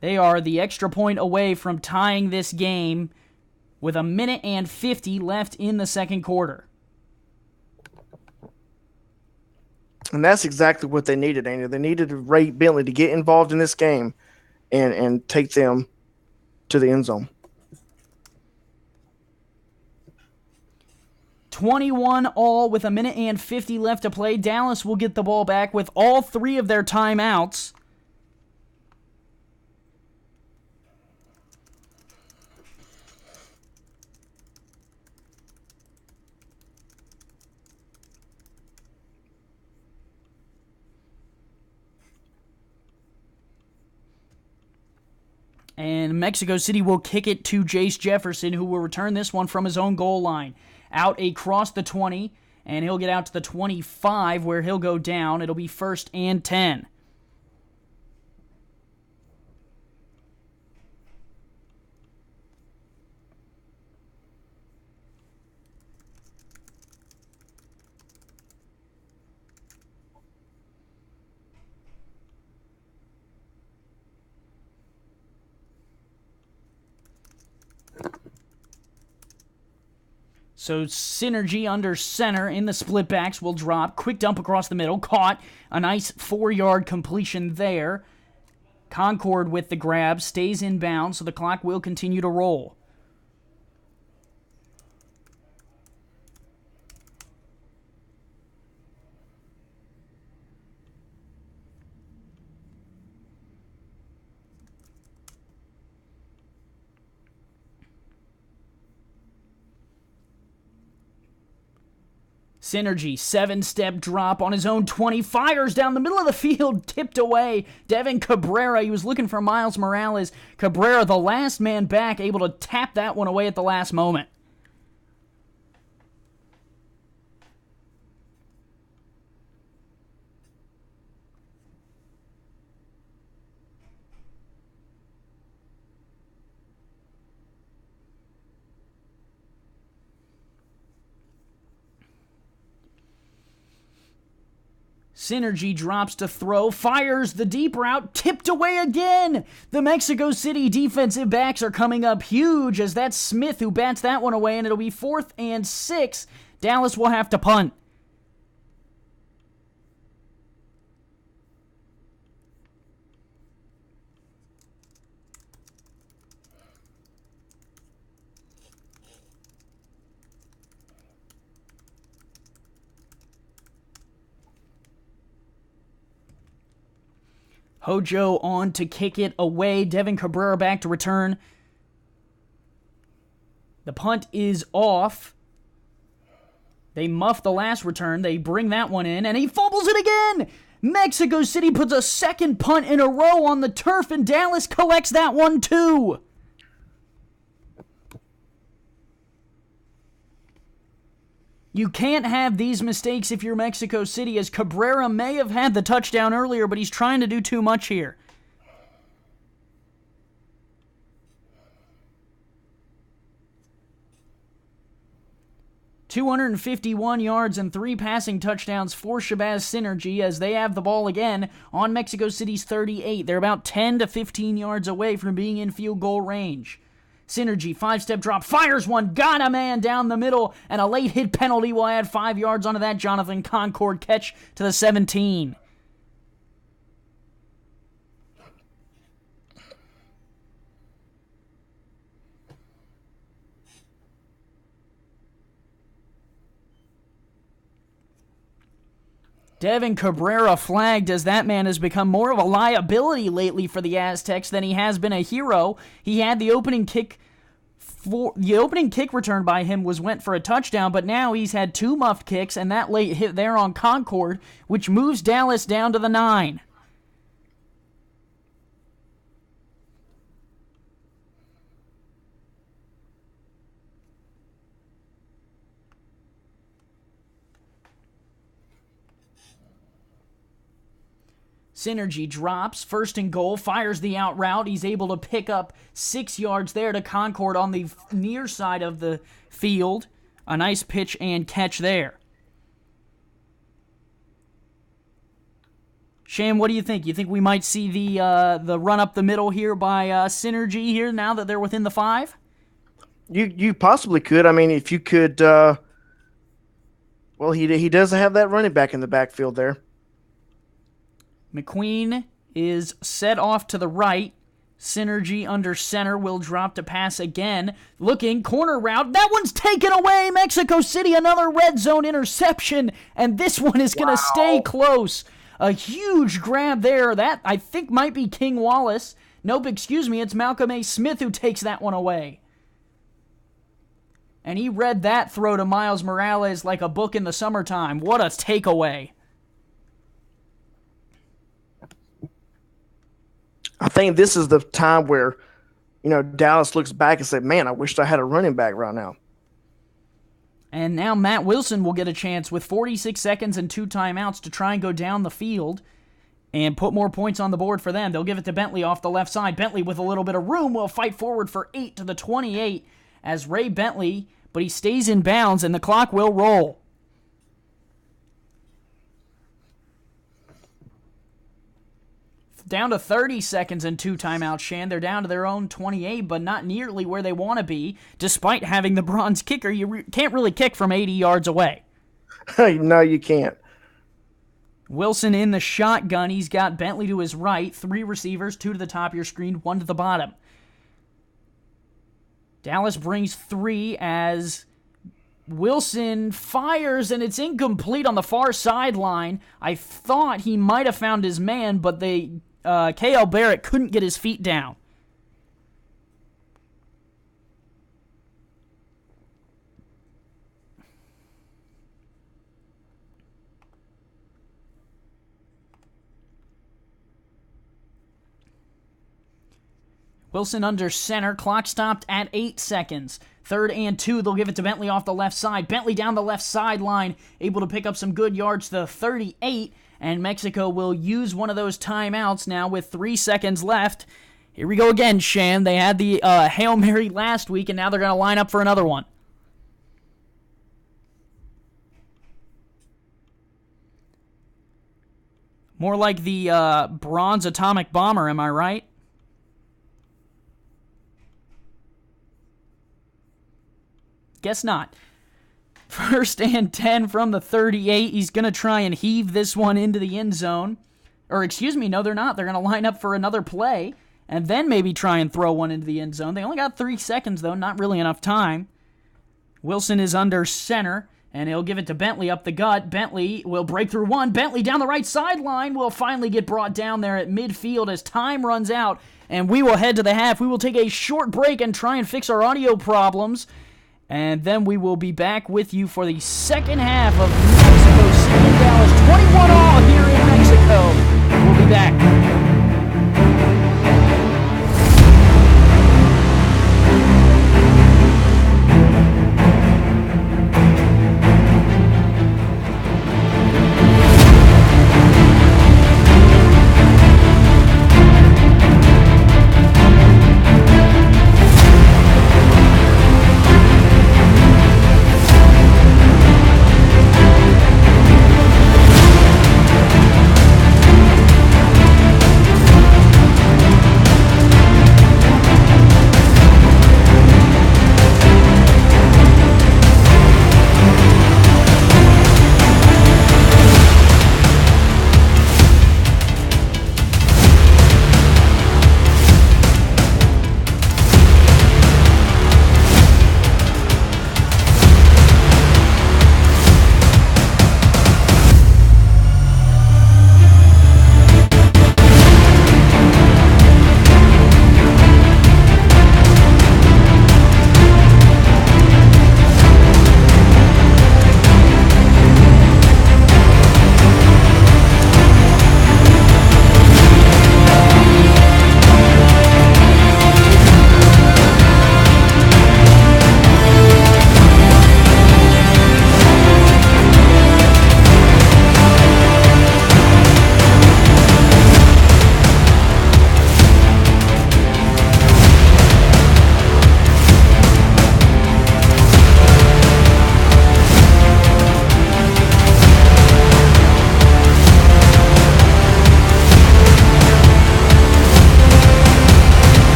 They are the extra point away from tying this game with 1:50 left in the second quarter. And that's exactly what they needed, Andy. They needed Ray Bentley to get involved in this game and take them to the end zone. 21 all with 1:50 left to play. Dallas will get the ball back with all 3 of their timeouts. And Mexico City will kick it to Jace Jefferson, who will return this one from his own goal line. Out across the 20, and he'll get out to the 25 where he'll go down. It'll be 1st and 10. So Synergy under center in the split backs will drop. Quick dump across the middle. Caught. A nice 4-yard completion there. Concord with the grab. Stays in bounds, so the clock will continue to roll. Synergy, 7-step drop on his own 20, fires down the middle of the field, tipped away. Devin Cabrera, he was looking for Miles Morales. Cabrera, the last man back, able to tap that one away at the last moment. Synergy drops to throw, fires the deep route, tipped away again. The Mexico City defensive backs are coming up huge as that's Smith who bats that one away, and it'll be 4th and 6. Dallas will have to punt. Hojo on to kick it away. Devin Cabrera back to return. The punt is off. They muff the last return. They bring that one in, and he fumbles it again. Mexico City puts a second punt in a row on the turf, and Dallas collects that one too. You can't have these mistakes if you're Mexico City, as Cabrera may have had the touchdown earlier, but he's trying to do too much here. .251 yards and 3 passing touchdowns for Shabazz Psynergy as they have the ball again on Mexico City's 38. They're about 10 to 15 yards away from being in field goal range. Synergy, 5-step drop, fires one, got a man down the middle, and a late hit penalty will add 5 yards onto that Jonathan Concord catch to the 17. Devin Cabrera flagged, as that man has become more of a liability lately for the Aztecs than he has been a hero. He had the opening kick return by him went for a touchdown, but now he's had 2 muffed kicks, and that late hit there on Concord, which moves Dallas down to the 9. Psynergy drops, 1st and goal, fires the out route. He's able to pick up 6 yards there to Concord on the near side of the field. A nice pitch and catch there. Shan, what do you think? You think we might see the run up the middle here by Psynergy here now that they're within the 5? You possibly could. I mean, if you could. Well, he does have that running back in the backfield there. McQueen is set off to the right. Psynergy under center will drop to pass again. Looking, corner route. That one's taken away. Mexico City, another red zone interception. And this one is going to stay close. A huge grab there. That, I think, might be King Wallace. Nope, excuse me. It's Malcolm A. Smith who takes that one away. And he read that throw to Miles Morales like a book in the summertime. What a takeaway. I think this is the time where, Dallas looks back and says, man, I wished I had a running back right now. And now Matt Wilson will get a chance with 46 seconds and 2 timeouts to try and go down the field and put more points on the board for them. They'll give it to Bentley off the left side. Bentley, with a little bit of room, will fight forward for 8 to the 28 as Ray Bentley, but he stays in bounds and the clock will roll. Down to 30 seconds and 2 timeouts, Shan. They're down to their own 28, but not nearly where they want to be. Despite having the bronze kicker, you can't really kick from 80 yards away. No, you can't. Wilson in the shotgun. He's got Bentley to his right. 3 receivers, 2 to the top of your screen, 1 to the bottom. Dallas brings 3 as Wilson fires, and it's incomplete on the far sideline. I thought he might have found his man, but K.L. Barrett couldn't get his feet down. Wilson under center. Clock stopped at 8 seconds. 3rd and 2. They'll give it to Bentley off the left side. Bentley down the left sideline, able to pick up some good yards to the 38. And Mexico will use one of those timeouts now with 3 seconds left. Here we go again, Shan. They had the Hail Mary last week, and now they're going to line up for another one. More like the bronze atomic bomber, am I right? Guess not. 1st and 10 from the 38. He's going to try and heave this one into the end zone. Or, excuse me, no, they're not. They're going to line up for another play and then maybe try and throw one into the end zone. They only got 3 seconds, though. Not really enough time. Wilson is under center, and he'll give it to Bentley up the gut. Bentley will break through one. Bentley down the right sideline will finally get brought down there at midfield as time runs out, and we will head to the half. We will take a short break and try and fix our audio problems. And then we will be back with you for the second half of Mexico City, Dallas. 21 all here in Mexico. We'll be back.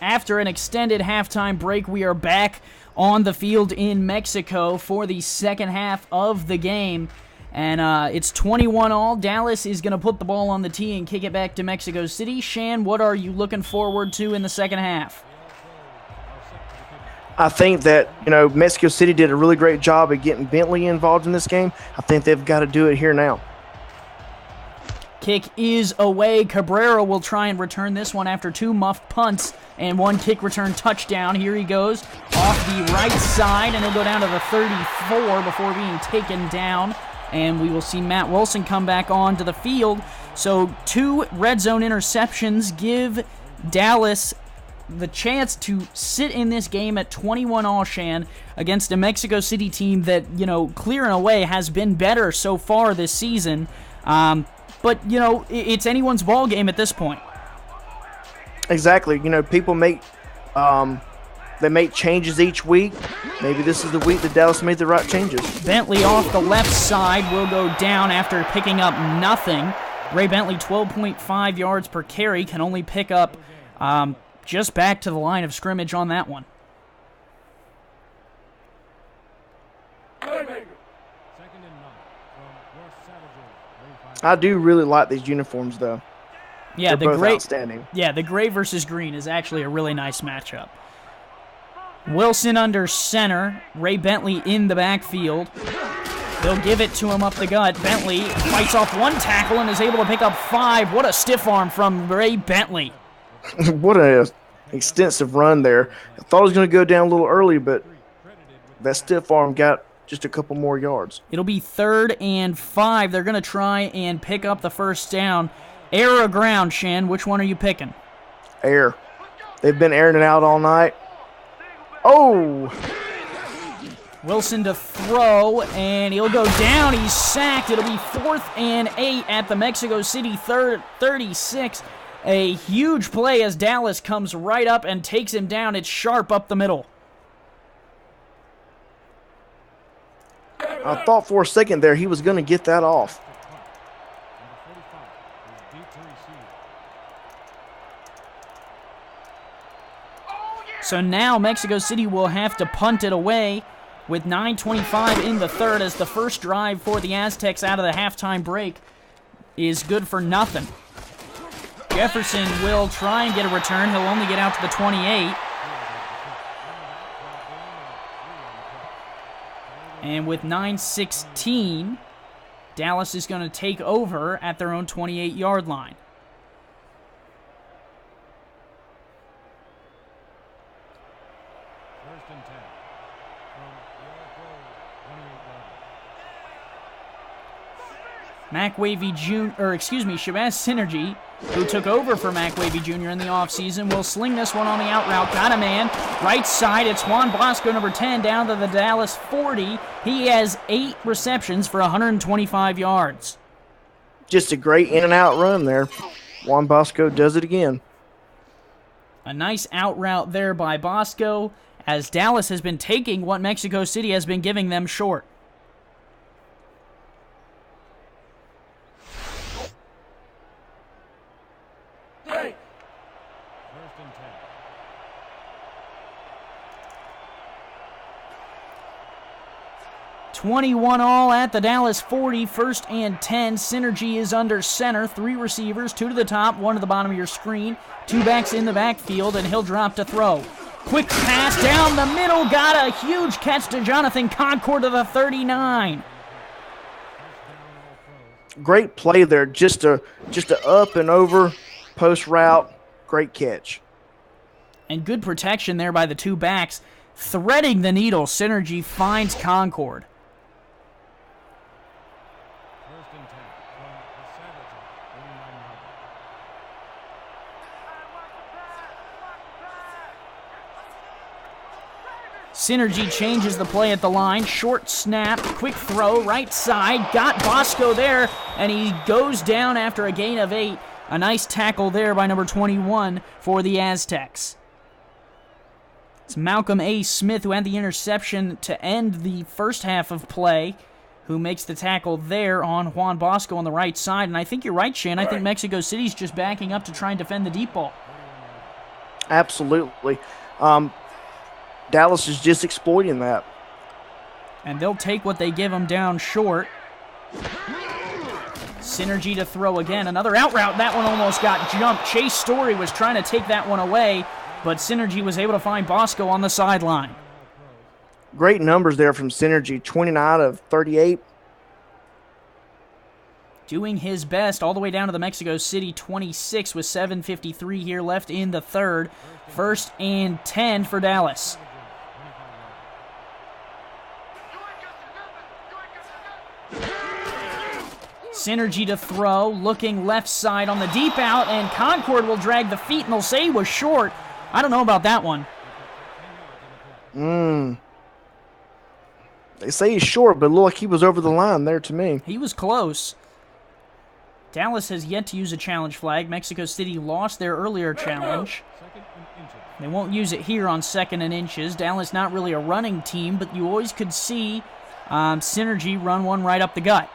after an extended halftime break, we are back on the field in Mexico for the second half of the game. And it's 21-all. Dallas is going to put the ball on the tee and kick it back to Mexico City. Shan, what are you looking forward to in the second half? I think that, Mexico City did a really great job of getting Bentley involved in this game. I think they've got to do it here now. Kick is away. Cabrera will try and return this one after 2 muffed punts and 1 kick return touchdown. Here he goes off the right side, and he'll go down to the 34 before being taken down. And we will see Matt Wilson come back onto the field. So 2 red zone interceptions give Dallas the chance to sit in this game at 21-all, Shan, against a Mexico City team that, clear and away has been better so far this season. But, it's anyone's ball game at this point. Exactly. People make they make changes each week. Maybe this is the week that Dallas made the right changes. Bentley off the left side will go down after picking up nothing. Ray Bentley, 12.5 yards per carry, can only pick up just back to the line of scrimmage on that one. I do really like these uniforms, though. Yeah, They're both outstanding. Yeah, the gray versus green is actually a really nice matchup. Wilson under center. Ray Bentley in the backfield. They'll give it to him up the gut. Bentley fights off 1 tackle and is able to pick up 5. What a stiff arm from Ray Bentley. What an extensive run there. I thought it was going to go down a little early, but that stiff arm got just a couple more yards. It'll be 3rd and 5. They're going to try and pick up the first down. Air or ground, Shan? Which one are you picking? Air. They've been airing it out all night. Oh! Wilson to throw, and he'll go down. He's sacked. It'll be 4th and 8 at the Mexico City 36. A huge play as Dallas comes right up and takes him down. It's sharp up the middle. I thought for a second there he was going to get that off. So now Mexico City will have to punt it away with 9:25 in the third as the first drive for the Aztecs out of the halftime break is good for nothing. Jefferson will try and get a return. He'll only get out to the 28. And with 9:16, Dallas is going to take over at their own 28-yard line. Shabazz Psynergy, who took over for Mac Wavy Jr. in the offseason, will sling this one on the out route. Got a man. Right side, it's Juan Bosco, number 10, down to the Dallas 40. He has 8 receptions for 125 yards. Just a great in-and-out run there. Juan Bosco does it again. A nice out route there by Bosco, as Dallas has been taking what Mexico City has been giving them short. First and 10. 21-all at the Dallas 40, 1st and 10. Synergy is under center. 3 receivers, 2 to the top, 1 to the bottom of your screen. 2 backs in the backfield, and he'll drop to throw. Quick pass down the middle. Got a huge catch to Jonathan Concord to the 39. Great play there. Just a up and over post route. Great catch. And good protection there by the 2 backs. Threading the needle, Synergy finds Concord. First and 10 from the 39 yard. Synergy changes the play at the line. Short snap, quick throw, right side. Got Bosco there, and he goes down after a gain of 8. A nice tackle there by number 21 for the Aztecs. It's Malcolm A. Smith who had the interception to end the first half of play, who makes the tackle there on Juan Bosco on the right side. And I think you're right, Shan. I think Mexico City's just backing up to try and defend the deep ball. Absolutely. Dallas is just exploiting that. And they'll take what they give them down short. Synergy to throw again. Another out route. That one almost got jumped. Chase Story was trying to take that one away, but Synergy was able to find Bosco on the sideline. Great numbers there from Synergy. 29 of 38. Doing his best all the way down to the Mexico City 26 with 7:53 here left in the third. 1st and 10 for Dallas. Synergy to throw, looking left side on the deep out, and Concord will drag the feet, and they'll say he was short. I don't know about that one. They say he's short, but it looked like he was over the line there to me. He was close. Dallas has yet to use a challenge flag. Mexico City lost their earlier challenge. They won't use it here on 2nd and inches. Dallas not really a running team, but you always could see Synergy run one right up the gut.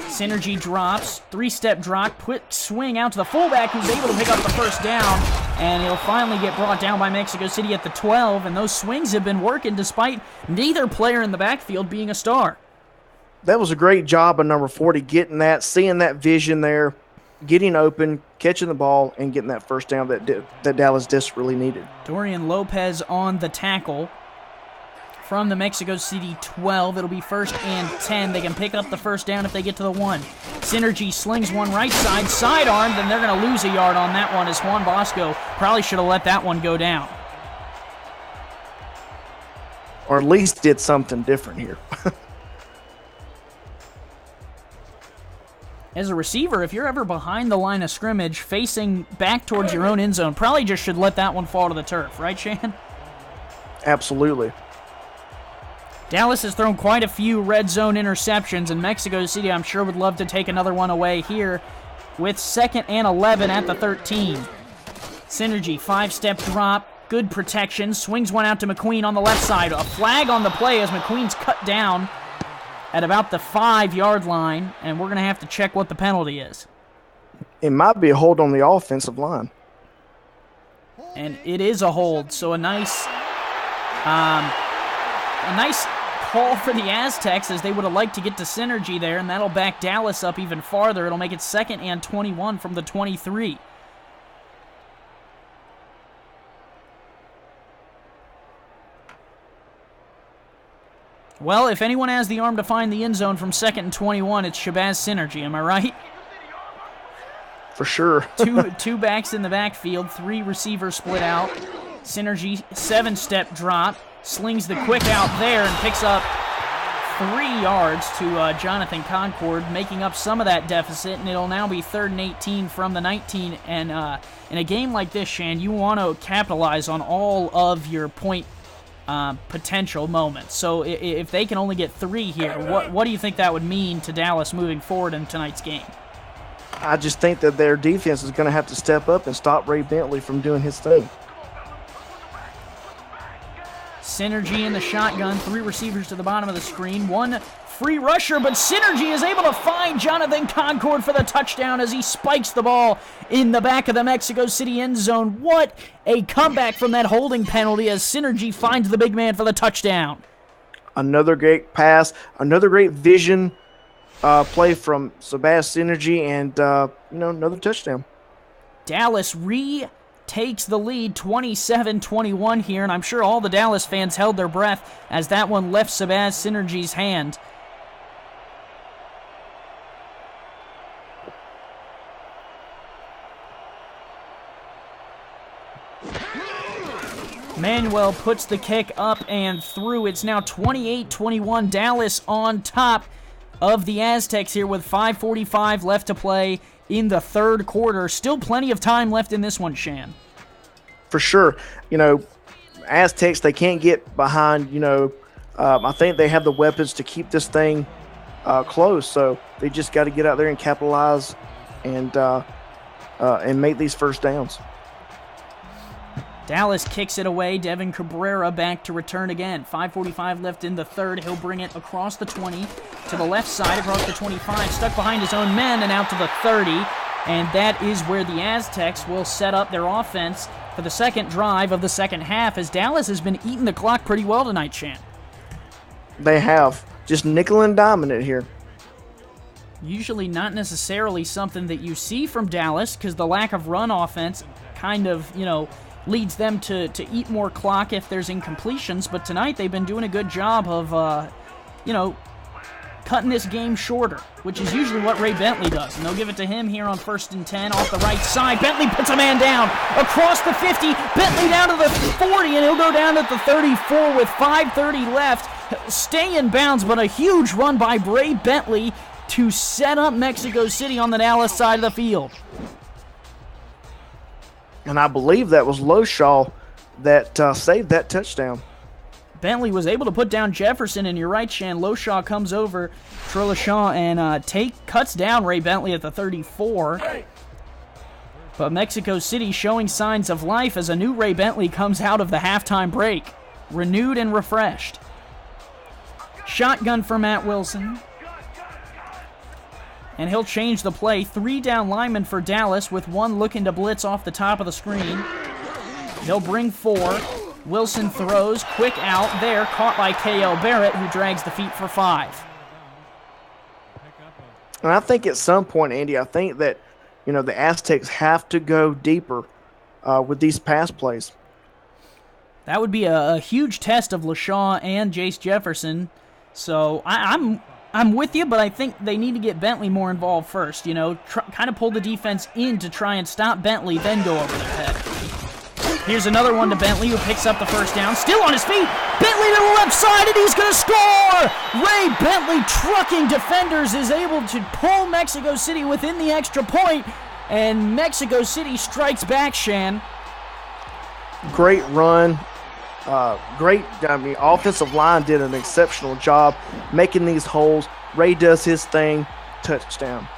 Synergy drops, 3-step drop, quick swing out to the fullback who's able to pick up the first down, and he'll finally get brought down by Mexico City at the 12, and those swings have been working despite neither player in the backfield being a star. That was a great job of number 40, getting that, seeing that vision there, getting open, catching the ball, and getting that first down that Dallas desperately needed. Dorian Lopez on the tackle. From the Mexico City 12, it'll be 1st and 10. They can pick up the first down if they get to the 1. Synergy slings one right side, sidearmed, and they're going to lose a yard on that one as Juan Bosco probably should have let that one go down. Or at least did something different here. As a receiver, if you're ever behind the line of scrimmage, facing back towards your own end zone, probably just should let that one fall to the turf, right, Shan? Absolutely. Dallas has thrown quite a few red zone interceptions, and Mexico City, I'm sure, would love to take another one away here with 2nd and 11 at the 13. Synergy, 5-step drop, good protection, swings one out to McQueen on the left side. A flag on the play as McQueen's cut down at about the 5-yard line, and we're going to have to check what the penalty is. It might be a hold on the offensive line. And it is a hold, so a nice call for the Aztecs as they would have liked to get to Synergy there, and that'll back Dallas up even farther. It'll make it 2nd and 21 from the 23. Well, if anyone has the arm to find the end zone from 2nd and 21, it's Shabazz Psynergy, am I right? For sure. two backs in the backfield, 3 receivers split out. Synergy, 7-step drop, slings the quick out there and picks up 3 yards to Jonathan Concord, making up some of that deficit, and it'll now be 3rd and 18 from the 19. And in a game like this, Shan, you want to capitalize on all of your point potential moments. So if they can only get 3 here, what do you think that would mean to Dallas moving forward in tonight's game? I just think that their defense is going to have to step up and stop Ray Bentley from doing his thing. Synergy in the shotgun, 3 receivers to the bottom of the screen, 1 free rusher, but Synergy is able to find Jonathan Concord for the touchdown as he spikes the ball in the back of the Mexico City end zone. What a comeback from that holding penalty as Synergy finds the big man for the touchdown. Another great pass, another great vision play from Shabazz Psynergy, and another touchdown. Dallas takes the lead 27-21 here, and I'm sure all the Dallas fans held their breath as that one left Shabazz Psynergy's hand. Manuel puts the kick up and through. It's now 28-21, Dallas on top of the Aztecs here with 5:45 left to play in the third quarter. Still plenty of time left in this one, Shan. For sure. Aztecs, they can't get behind, I think they have the weapons to keep this thing close, so they just got to get out there and capitalize and make these first downs. Dallas kicks it away. Devin Cabrera back to return again. 5:45 left in the third. He'll bring it across the 20 to the left side, across the 25, stuck behind his own men and out to the 30. And that is where the Aztecs will set up their offense for the second drive of the second half, as Dallas has been eating the clock pretty well tonight, Shan. They have. Just nickel and diming it here. Usually not necessarily something that you see from Dallas, because the lack of run offense kind of, leads them to eat more clock if there's incompletions. But tonight they've been doing a good job of, cutting this game shorter, which is usually what Ray Bentley does. And they'll give it to him here on 1st and 10 off the right side. Bentley puts a man down across the 50. Bentley down to the 40, and he'll go down at the 34 with 5:30 left. Stay in bounds, but a huge run by Ray Bentley to set up Mexico City on the Dallas side of the field. And I believe that was Loshaw that saved that touchdown. Bentley was able to put down Jefferson, and you're right, Shan. Loshaw comes over, Trellishaw, and cuts down Ray Bentley at the 34. But Mexico City showing signs of life as a new Ray Bentley comes out of the halftime break, renewed and refreshed. Shotgun for Matt Wilson. And he'll change the play. 3 down linemen for Dallas with 1 looking to blitz off the top of the screen. They'll bring 4. Wilson throws, quick out there, caught by K.L. Barrett, who drags the feet for 5. And I think at some point, Andy, I think that, the Aztecs have to go deeper with these pass plays. That would be a huge test of LaShaw and Jace Jefferson. So I'm with you, but I think they need to get Bentley more involved first. Kind of pull the defense in to try and stop Bentley, then go over their head. Here's another one to Bentley, who picks up the first down. Still on his feet. Bentley to the left side, and he's going to score! Ray Bentley, trucking defenders, is able to pull Mexico City within the extra point, and Mexico City strikes back, Shan. Great run. Offensive line did an exceptional job making these holes. Ray does his thing. Touchdown.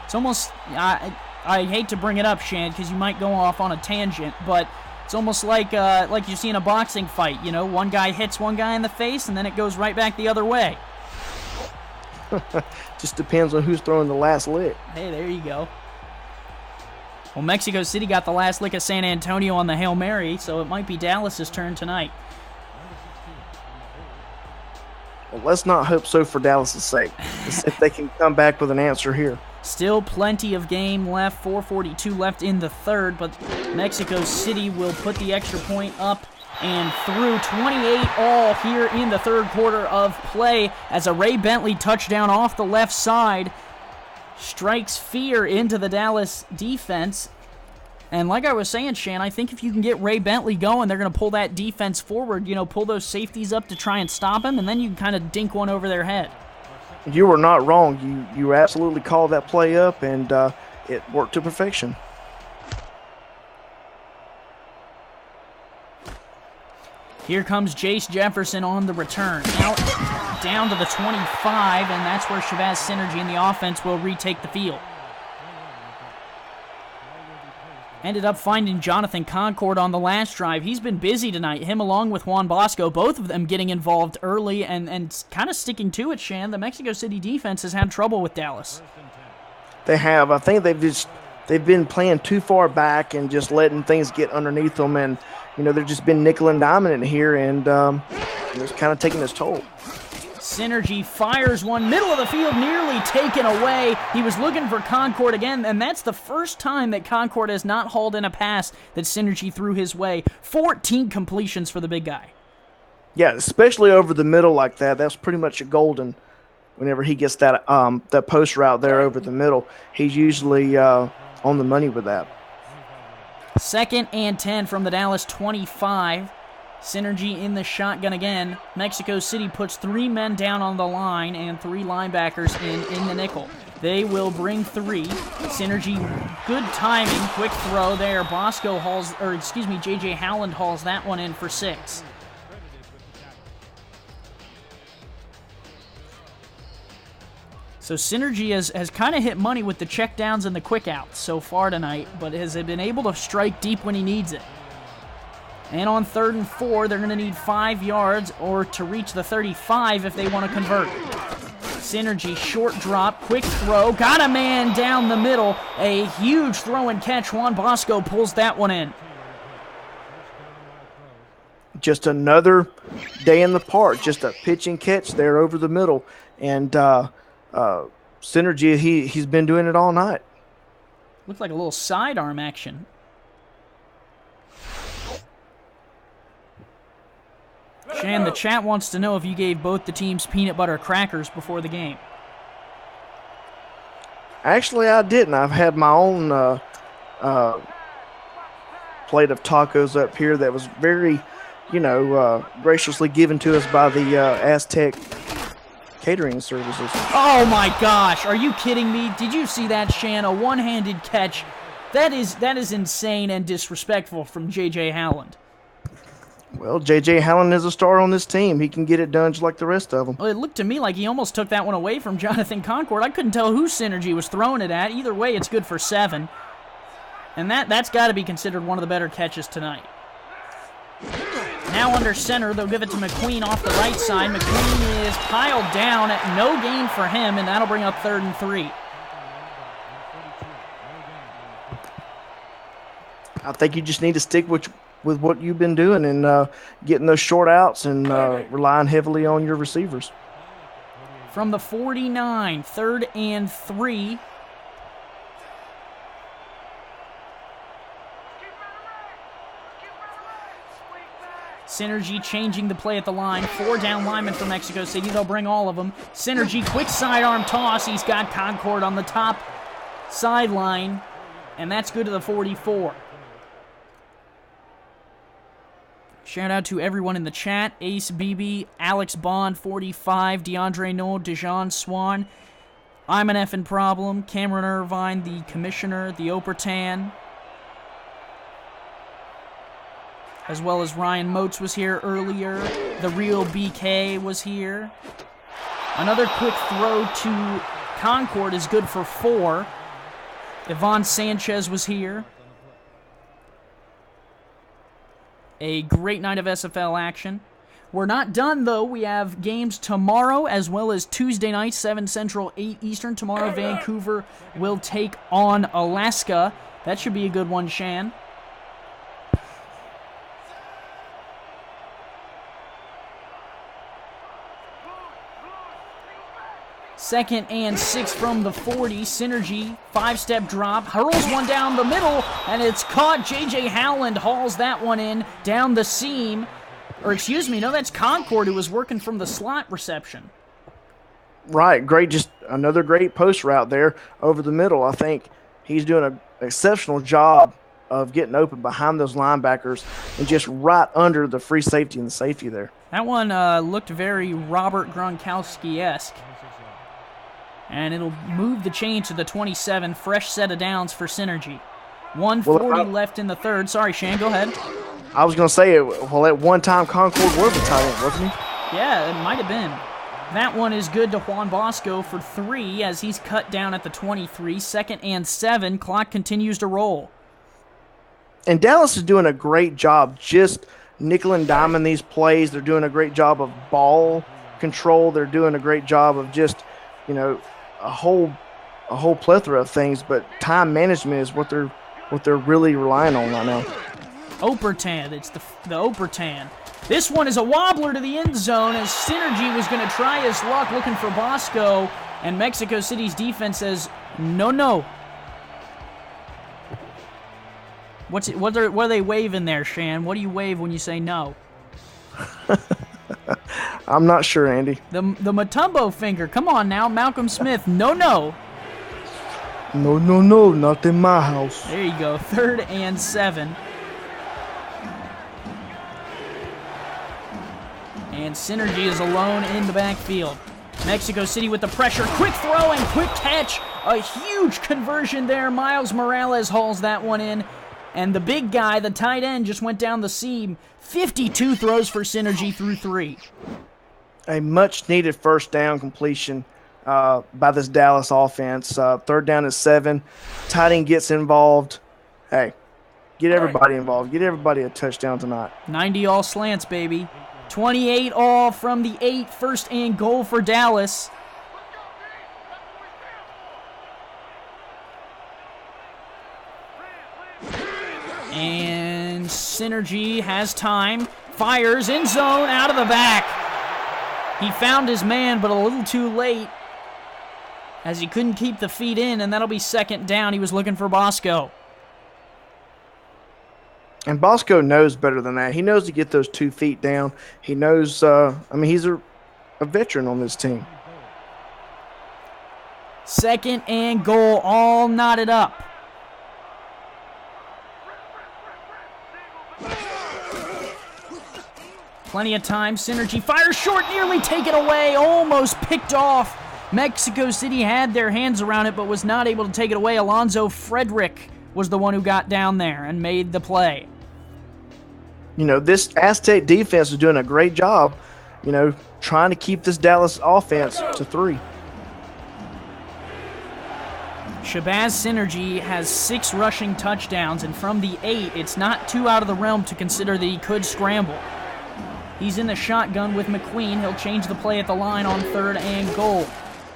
It's almost, I hate to bring it up, Shan, because you might go off on a tangent, but it's almost like you see in a boxing fight. One guy hits one guy in the face, and then it goes right back the other way. Just depends on who's throwing the last lick. Hey, there you go. Well, Mexico City got the last lick of San Antonio on the Hail Mary, so it might be Dallas's turn tonight. Well, let's not hope so for Dallas' sake. If they can come back with an answer here. Still plenty of game left, 4:42 left in the third, but Mexico City will put the extra point up and through. 28 all here in the third quarter of play as a Ray Bentley touchdown off the left side strikes fear into the Dallas defense. And like I was saying, Shan, I think if you can get Ray Bentley going, they're going to pull that defense forward, pull those safeties up to try and stop him, and then you can kind of dink one over their head. You were not wrong. You absolutely called that play up, and it worked to perfection. Here comes Jace Jefferson on the return. Out down to the 25, and that's where Shabazz Psynergy and the offense will retake the field. Ended up finding Jonathan Concord on the last drive. He's been busy tonight, him along with Juan Bosco, both of them getting involved early and kind of sticking to it, Shan. The Mexico City defense has had trouble with Dallas. They have. I think they've been playing too far back and just letting things get underneath them, and they've just been nickel and diming it here, and it's kind of taking its toll. Psynergy fires one, middle of the field, nearly taken away. He was looking for Concord again, and that's the first time that Concord has not hauled in a pass that Psynergy threw his way. 14 completions for the big guy. Yeah, especially over the middle like that. That's pretty much a golden. Whenever he gets that post route there over the middle, he's usually on the money with that. 2nd and 10 from the Dallas 25. Psynergy in the shotgun again. Mexico City puts 3 men down on the line and 3 linebackers in the nickel. They will bring 3. Psynergy, good timing, quick throw there. J.J. Howland hauls that one in for 6. So Synergy has kind of hit money with the checkdowns and the quick outs so far tonight, but has been able to strike deep when he needs it. And on 3rd and 4, they're going to need 5 yards or to reach the 35 if they want to convert. Synergy, short drop, quick throw, got a man down the middle. A huge throw and catch. Juan Bosco pulls that one in. Just another day in the park, just a pitch and catch there over the middle. And Synergy, he's been doing it all night. Looked like a little sidearm action. Shan, the chat wants to know if you gave both the teams peanut butter crackers before the game. Actually, I didn't. I've had my own plate of tacos up here that was very, graciously given to us by the Aztec catering services. Oh my gosh, are you kidding me? Did you see that, Shan? A one-handed catch. That is insane and disrespectful from J.J. Howland. Well, J.J. Howland is a star on this team. He can get it done just like the rest of them. Well, it looked to me like he almost took that one away from Jonathan Concord. I couldn't tell who Synergy was throwing it at. Either way, it's good for 7. And that's got to be considered one of the better catches tonight. Now under center, they'll give it to McQueen off the right side. McQueen is piled down at no gain for him, and that'll bring up 3rd and 3. I think you just need to stick with what you've been doing and getting those short outs and relying heavily on your receivers. From the 49, 3rd and 3. Synergy changing the play at the line. 4 down linemen for Mexico City. They'll bring all of them. Synergy, quick sidearm toss. He's got Concord on the top sideline, and that's good to the 44. Shout out to everyone in the chat. Ace BB, Alex Bond, 45, DeAndre Noel, Dejan Swan, I'm an effing problem, Cameron Irvine, the commissioner, the Opertan, as well as Ryan Motes was here earlier. The real BK was here. Another quick throw to Concord is good for 4. Yvonne Sanchez was here. A great night of SFL action. We're not done, though. We have games tomorrow as well as Tuesday night, 7 Central, 8 Eastern. Tomorrow, Vancouver will take on Alaska. That should be a good one, Shan. Second and 6 from the 40. Synergy, 5-step drop, hurls one down the middle, and it's caught. J.J. Howland hauls that one in down the seam. Or excuse me, no, that's Concord who was working from the slot reception. Right, great, just another great post route there over the middle. I think he's doing an exceptional job of getting open behind those linebackers and just right under the free safety and the safety there. That one looked very Robert Gronkowski-esque. And it'll move the chain to the 27. Fresh set of downs for Synergy. 1:40 left in the 3rd. Sorry, Shan, go ahead. I was going to say, well, at one time Concord was a tight end, wasn't he? Yeah, it might have been. That one is good to Juan Bosco for 3 as he's cut down at the 23. 2nd and 7. Clock continues to roll. And Dallas is doing a great job just nickel and diming these plays. They're doing a great job of ball control. They're doing a great job of just, a whole plethora of things, but time management is what they're really relying on right now. Opertan, it's the Opertan. This one is a wobbler to the end zone as Synergy was going to try his luck looking for Bosco, and Mexico City's defense says, no. What are they waving there, Shan? What do you wave when you say no? I'm not sure, Andy. The Matumbo finger. Come on now, Malcolm Smith. No. No, not in my house. There you go. 3rd and 7. And Synergy is alone in the backfield. Mexico City with the pressure. Quick throw and quick catch. A huge conversion there. Miles Morales hauls that one in. And the big guy, the tight end, just went down the seam. 52 throws for Synergy through 3. A much-needed first down completion by this Dallas offense. 3rd down is 7. Tight end gets involved. Hey, get everybody involved. Get everybody a touchdown tonight. 90 all slants, baby. 28 all from the 8. 1st and goal for Dallas. And Psynergy has time. Fires in zone, out of the back. He found his man, but a little too late, as he couldn't keep the feet in, and that'll be 2nd down. He was looking for Bosco. And Bosco knows better than that. He knows to get those 2 feet down. He knows, he's a veteran on this team. 2nd and goal, all knotted up. Plenty of time. Psynergy fires short, nearly taken away, almost picked off. Mexico City had their hands around it, but was not able to take it away. Alonzo Frederick was the one who got down there and made the play. You know, this Aztec defense is doing a great job, trying to keep this Dallas offense to 3. Shabazz Psynergy has 6 rushing touchdowns, and from the 8, it's not too out of the realm to consider that he could scramble. He's in the shotgun with McQueen. He'll change the play at the line on 3rd and goal.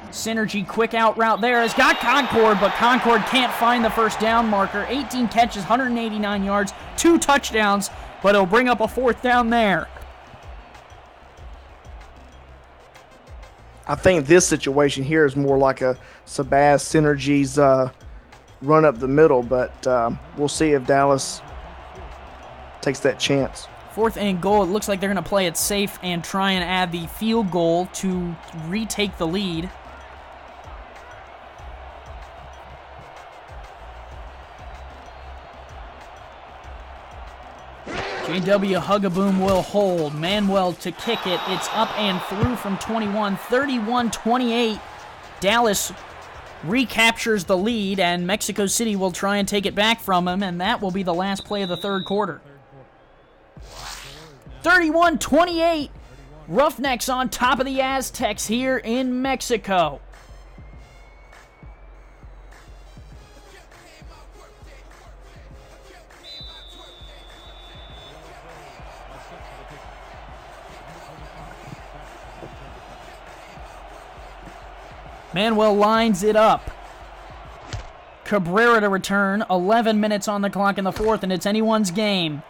Psynergy quick out route there has got Concord, but Concord can't find the 1st down marker. 18 catches, 189 yards, 2 touchdowns, but he'll bring up a 4th down there. I think this situation here is more like a Shabazz Psynergy's run up the middle, but we'll see if Dallas takes that chance. 4th and goal. It looks like they're going to play it safe and try and add the field goal to retake the lead. JW Hugaboom will hold. Manuel to kick it. It's up and through from 21. 31-28. Dallas recaptures the lead, and Mexico City will try and take it back from him, and that will be the last play of the 3rd quarter. 31-28. Ruffnecks on top of the Aztecs here in Mexico. Manuel lines it up. Cabrera to return. 11 minutes on the clock in the 4th, and it's anyone's game.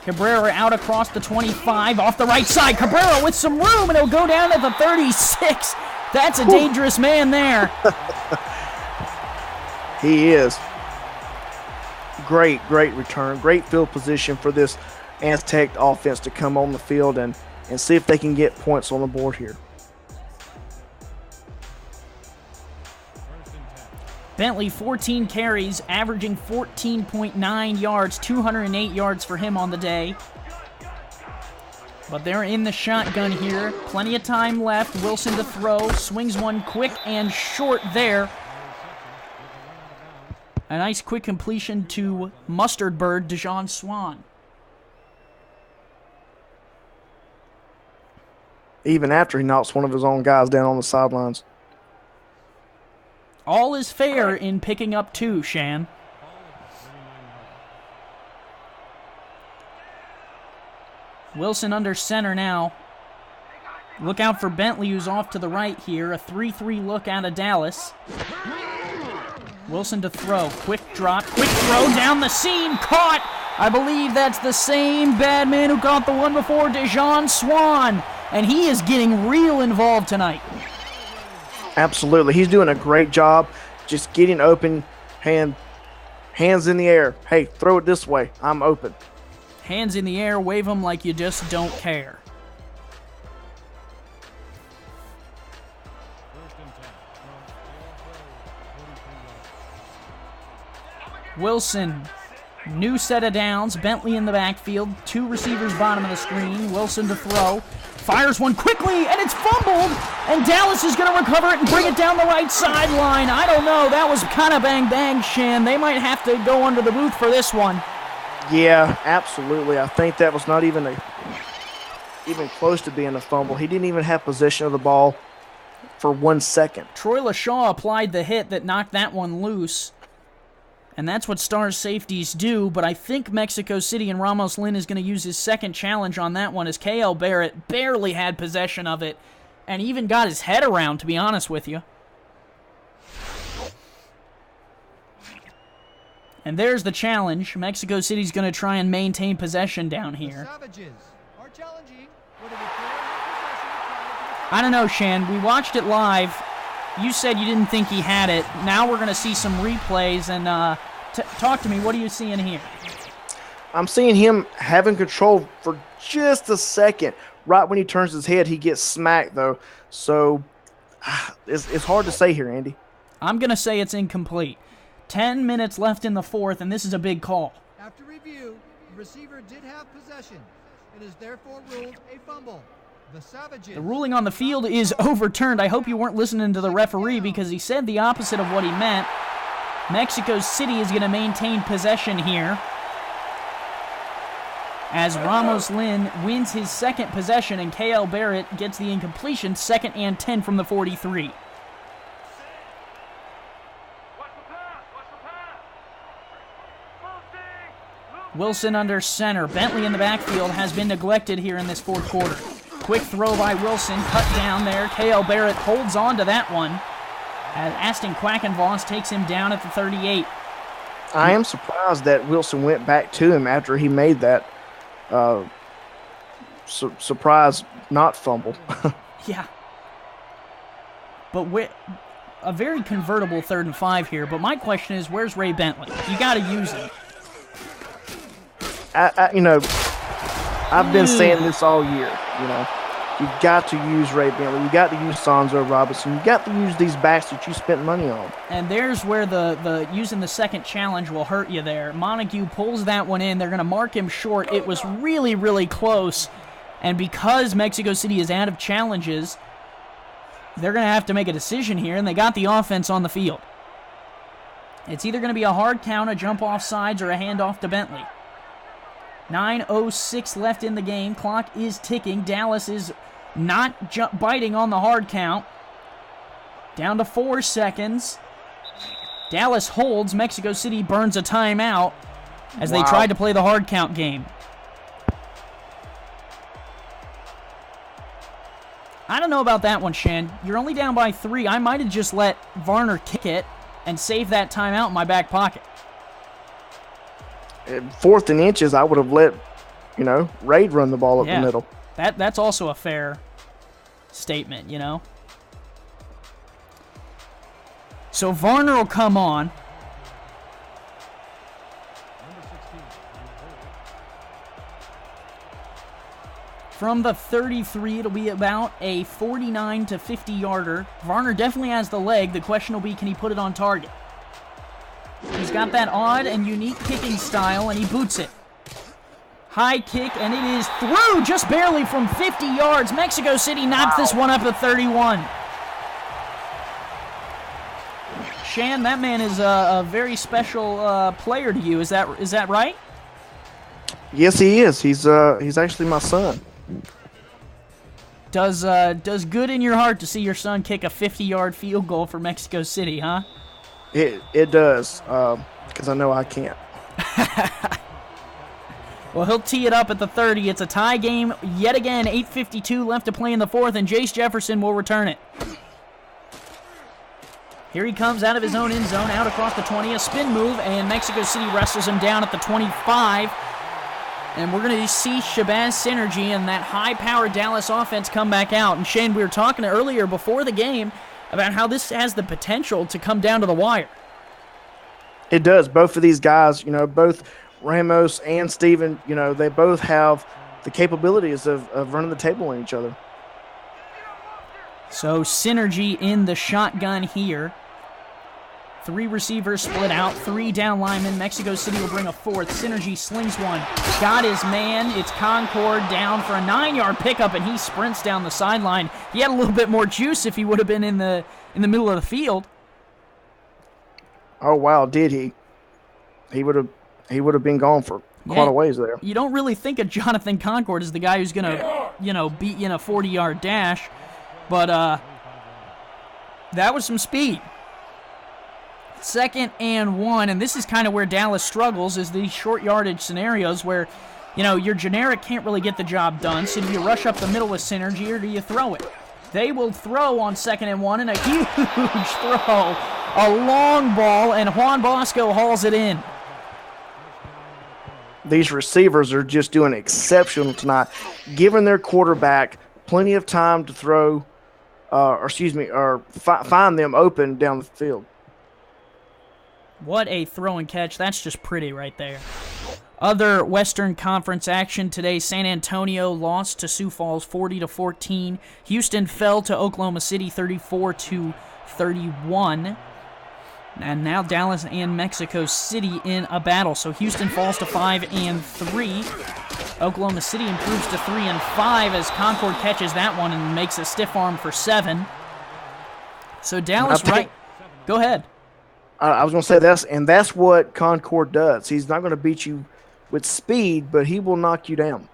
Cabrera out across the 25, off the right side. Cabrera with some room, and he'll go down at the 36. That's a dangerous man there. He is. Great return. Great field position for this Aztec offense to come on the field and see if they can get points on the board here. Bentley, 14 carries, averaging 14.9 yards, 208 yards for him on the day. But they're in the shotgun here. Plenty of time left. Wilson to throw. Swings one quick and short there. A nice quick completion to Mustard Bird, Dijon Swan. Even after he knocks one of his own guys down on the sidelines. All is fair in picking up 2, Shan. Wilson under center now. Look out for Bentley, who's off to the right here. A 3-3 look out of Dallas. Wilson to throw. Quick drop. Quick throw down the seam. Caught. I believe that's the same bad man who caught the one before, Dijon Swan. And he is getting real involved tonight. Absolutely. He's doing a great job just getting open, hands in the air. Hey, throw it this way. I'm open. Hands in the air, wave them like you just don't care. Wilson, new set of downs. Bentley in the backfield. 2 receivers bottom of the screen. Wilson to throw. Fires one quickly, and it's fumbled. And Dallas is going to recover it and bring it down the right sideline. I don't know. That was kind of bang-bang, Shan. They might have to go under the booth for this one. Yeah, absolutely. I think that was not even close to being a fumble. He didn't even have possession of the ball. for 1 second. Troy LaShaw applied the hit that knocked that one loose. And that's what Stars safeties do, but I think Mexico City and Ramos Lynn is going to use his second challenge on that one as KL Barrett barely had possession of it and even got his head around, to be honest with you. And there's the challenge. Mexico City's going to try and maintain possession down here. Savages are challenging. What do we play? I don't know, Shan. We watched it live. You said you didn't think he had it. Now we're going to see some replays, and talk to me. What are you seeing here? I'm seeing him having control for just a second. Right when he turns his head, he gets smacked, though. So it's hard to say here, Andy. I'm going to say it's incomplete. 10 minutes left in the fourth, and this is a big call. After review, the receiver did have possession. It is therefore ruled a fumble. The Savages. The ruling on the field is overturned. I hope you weren't listening to the referee because he said the opposite of what he meant. Mexico City is going to maintain possession here as Ramos Lynn wins his second possession and KL Barrett gets the incompletion, 2nd and 10 from the 43. Wilson under center. Bentley in the backfield has been neglected here in this fourth quarter. Quick throw by Wilson, cut down there. KL Barrett holds on to that one as Aston Quackenvoss takes him down at the 38. I am surprised that Wilson went back to him after he made that surprise not fumble. Yeah. But a very convertible 3rd and 5 here. But my question is, where's Ray Bentley? You got to use him. I've been saying this all year. You've got to use Ray Bentley. You got to use Sonzo Robinson. You got to use these backs that you spent money on. And there's where the using the second challenge will hurt you there. Montague pulls that one in. They're going to mark him short. It was really, really close. And because Mexico City is out of challenges, they're going to have to make a decision here, and they got the offense on the field. It's either going to be a hard count, a jump off sides, or a handoff to Bentley. 9:06 left in the game. Clock is ticking. Dallas is not biting on the hard count. Down to 4 seconds. Dallas holds. Mexico City burns a timeout as they tried to play the hard count game. I don't know about that one, Shan. You're only down by 3. I might have just let Varner kick it and save that timeout in my back pocket. 4th and inches, I would have let, Raid run the ball up the middle. That's also a fair statement, So Varner will come on. From the 33, it'll be about a 49 to 50 yarder. Varner definitely has the leg. The question will be, can he put it on target? He's got that odd and unique kicking style, and he boots it. High kick, and it is through just barely from 50 yards. Mexico City knocked this one up at 31. Shan, that man is a very special player to you. Is that right? Yes, he is. He's actually my son. Does good in your heart to see your son kick a 50-yard field goal for Mexico City, huh? It does, because I know I can't. Well, he'll tee it up at the 30. It's a tie game yet again. 8:52 left to play in the fourth, and Jace Jefferson will return it. Here he comes out of his own end zone, out across the 20, a spin move, and Mexico City wrestles him down at the 25. And we're going to see Shabazz Psynergy and that high-powered Dallas offense come back out. And Shane, we were talking earlier before the game about how this has the potential to come down to the wire. It does. Both of these guys, both Ramos and Steven, they both have the capabilities of running the table on each other. So Psynergy in the shotgun here. 3 receivers split out, 3 down linemen. Mexico City will bring a 4th. Psynergy slings one. Got his man. It's Concord down for a 9-yard pickup, and he sprints down the sideline. He had a little bit more juice if he would have been in the middle of the field. Oh wow, did he? He would have been gone for quite a ways there. You don't really think of Jonathan Concord as the guy who's gonna, beat you in a 40-yard dash, but That was some speed. 2nd and 1, and this is kind of where Dallas struggles, is these short yardage scenarios where, you know, your generic can't really get the job done, so do you rush up the middle with Synergy or do you throw it? They will throw on 2nd and 1, and a huge throw. A long ball, and Juan Bosco hauls it in. These receivers are just doing exceptional tonight, giving their quarterback plenty of time to throw, find them open down the field. What a throw and catch. That's just pretty right there. Other Western Conference action today, San Antonio lost to Sioux Falls 40-14. Houston fell to Oklahoma City 34-31. And now Dallas and Mexico City in a battle. So Houston falls to 5-3. Oklahoma City improves to 3-5 as Concord catches that one and makes a stiff arm for 7. So Dallas, right? Go ahead. I was going to say that's what Concord does. He's not going to beat you with speed, but he will knock you down.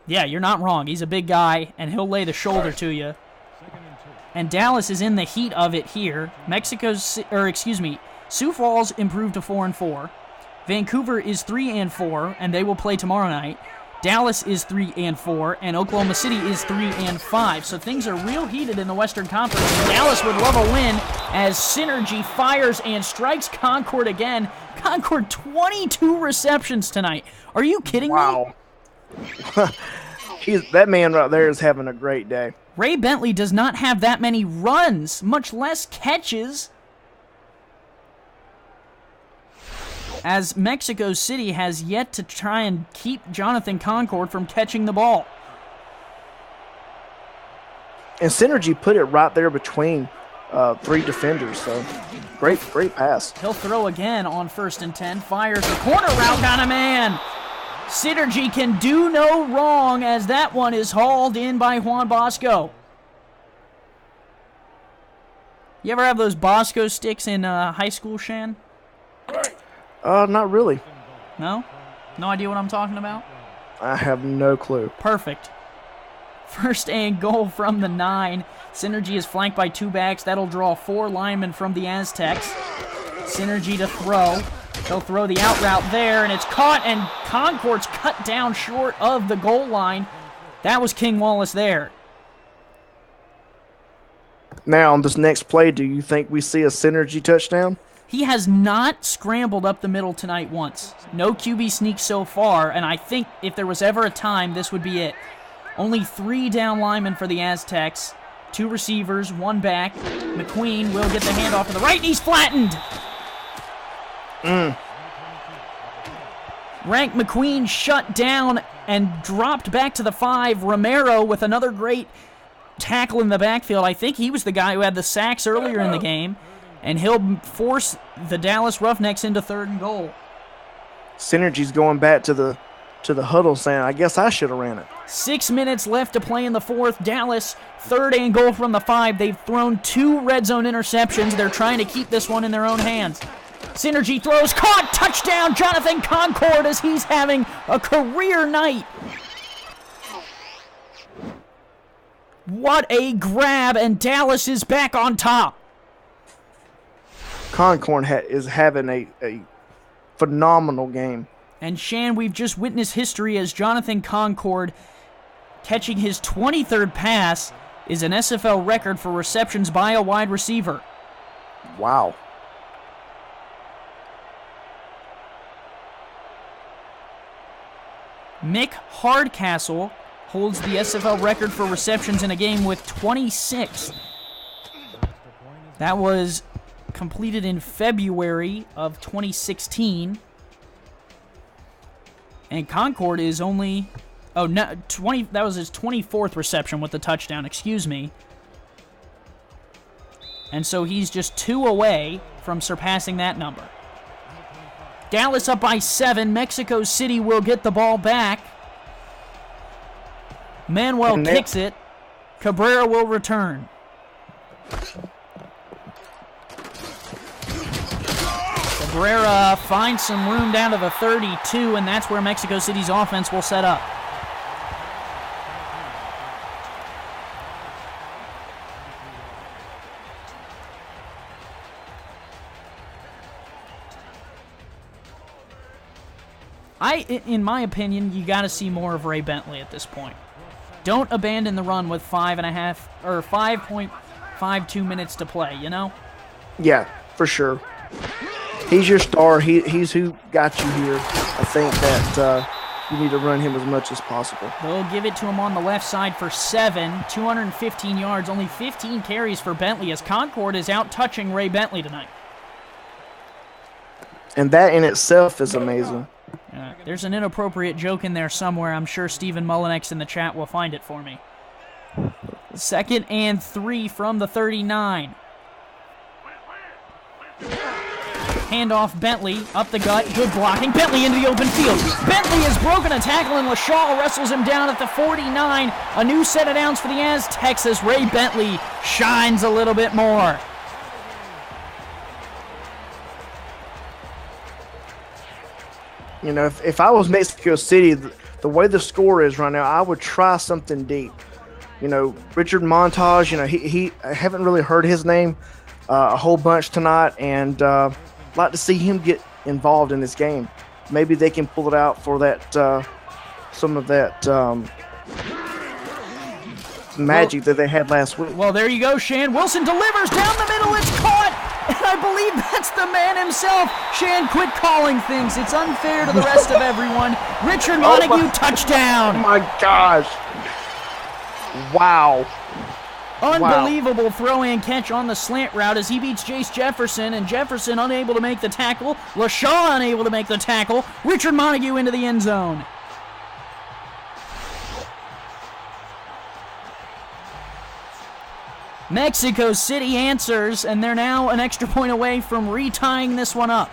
Yeah, you're not wrong. He's a big guy, and he'll lay the shoulder to you. And Dallas is in the heat of it here. Sioux Falls improved to 4-4. Vancouver is 3-4, and they will play tomorrow night. Dallas is 3-4, and Oklahoma City is 3-5. So things are real heated in the Western Conference. Dallas would love a win as Synergy fires and strikes Concord again. Concord 22 receptions tonight. Are you kidding me? Wow. That man right there is having a great day. Ray Bentley does not have that many runs, much less catches, as Mexico City has yet to try and keep Jonathan Concord from catching the ball. And Synergy put it right there between 3 defenders, so great pass. He'll throw again on 1st and 10, fires the corner route on a man. Synergy can do no wrong as that one is hauled in by Juan Bosco. You ever have those Bosco sticks in high school, Shan? Not really. No? No idea what I'm talking about? I have no clue. Perfect. 1st and goal from the 9. Synergy is flanked by 2 backs. That'll draw 4 linemen from the Aztecs. Synergy to throw. They'll throw the out route there, and it's caught, and Concord's cut down short of the goal line. That was King Wallace there. Now, on this next play, do you think we see a Synergy touchdown? He has not scrambled up the middle tonight once. No QB sneak so far, and I think if there was ever a time, this would be it. Only 3 down linemen for the Aztecs. 2 receivers, 1 back. McQueen will get the handoff to the right, and he's flattened. Rank McQueen shut down and dropped back to the 5. Romero with another great tackle in the backfield. I think he was the guy who had the sacks earlier in the game. And he'll force the Dallas Ruffnecks into 3rd and goal. Synergy's going back to the huddle saying, I guess I should have ran it. 6 minutes left to play in the 4th. Dallas, 3rd and goal from the 5. They've thrown 2 red zone interceptions. They're trying to keep this one in their own hands. Synergy throws, caught, touchdown, Jonathan Concord as he's having a career night. What a grab, and Dallas is back on top. Concord is having a phenomenal game. And Shan, we've just witnessed history as Jonathan Concord catching his 23rd pass is an SFL record for receptions by a wide receiver. Wow. Mick Hardcastle holds the SFL record for receptions in a game with 26. That was completed in February of 2016. And Concord is only... Oh, no, 20. That was his 24th reception with the touchdown, excuse me. And so he's just 2 away from surpassing that number. Dallas up by 7. Mexico City will get the ball back. Manuel kicks it. Cabrera will return. Cabrera finds some room down to the 32, and that's where Mexico City's offense will set up. In my opinion, you got to see more of Ray Bentley at this point. Don't abandon the run with 5.52 minutes to play, you know? Yeah, for sure. He's your star. He's who got you here. I think that you need to run him as much as possible. They'll give it to him on the left side for 7, 215 yards, only 15 carries for Bentley as Concord is out touching Ray Bentley tonight. And that in itself is amazing. There's an inappropriate joke in there somewhere. I'm sure Stephen Mullinex in the chat will find it for me. 2nd and 3 from the 39. Handoff Bentley, up the gut, good blocking. Bentley into the open field. Bentley has broken a tackle and LaShaw wrestles him down at the 49. A new set of downs for the Aztecs as Ray Bentley shines a little bit more. You know, if I was Mexico City, the way the score is right now, I would try something deep. You know, Richard Montage, you know, I haven't really heard his name a whole bunch tonight, and like to see him get involved in this game. Maybe they can pull it out for that some of that magic that they had last week. Well, there you go, Shann. Wilson delivers down the middle. It's caught, and I believe that's the man himself. Shann, quit calling things. It's unfair to the rest of everyone. Richard Montague, touchdown. Oh, my gosh. Wow. Unbelievable throw and catch on the slant route as he beats Jace Jefferson, and Jefferson unable to make the tackle. LaShaw unable to make the tackle. Richard Montague into the end zone. Mexico City answers, and they're now an extra point away from retying this one up.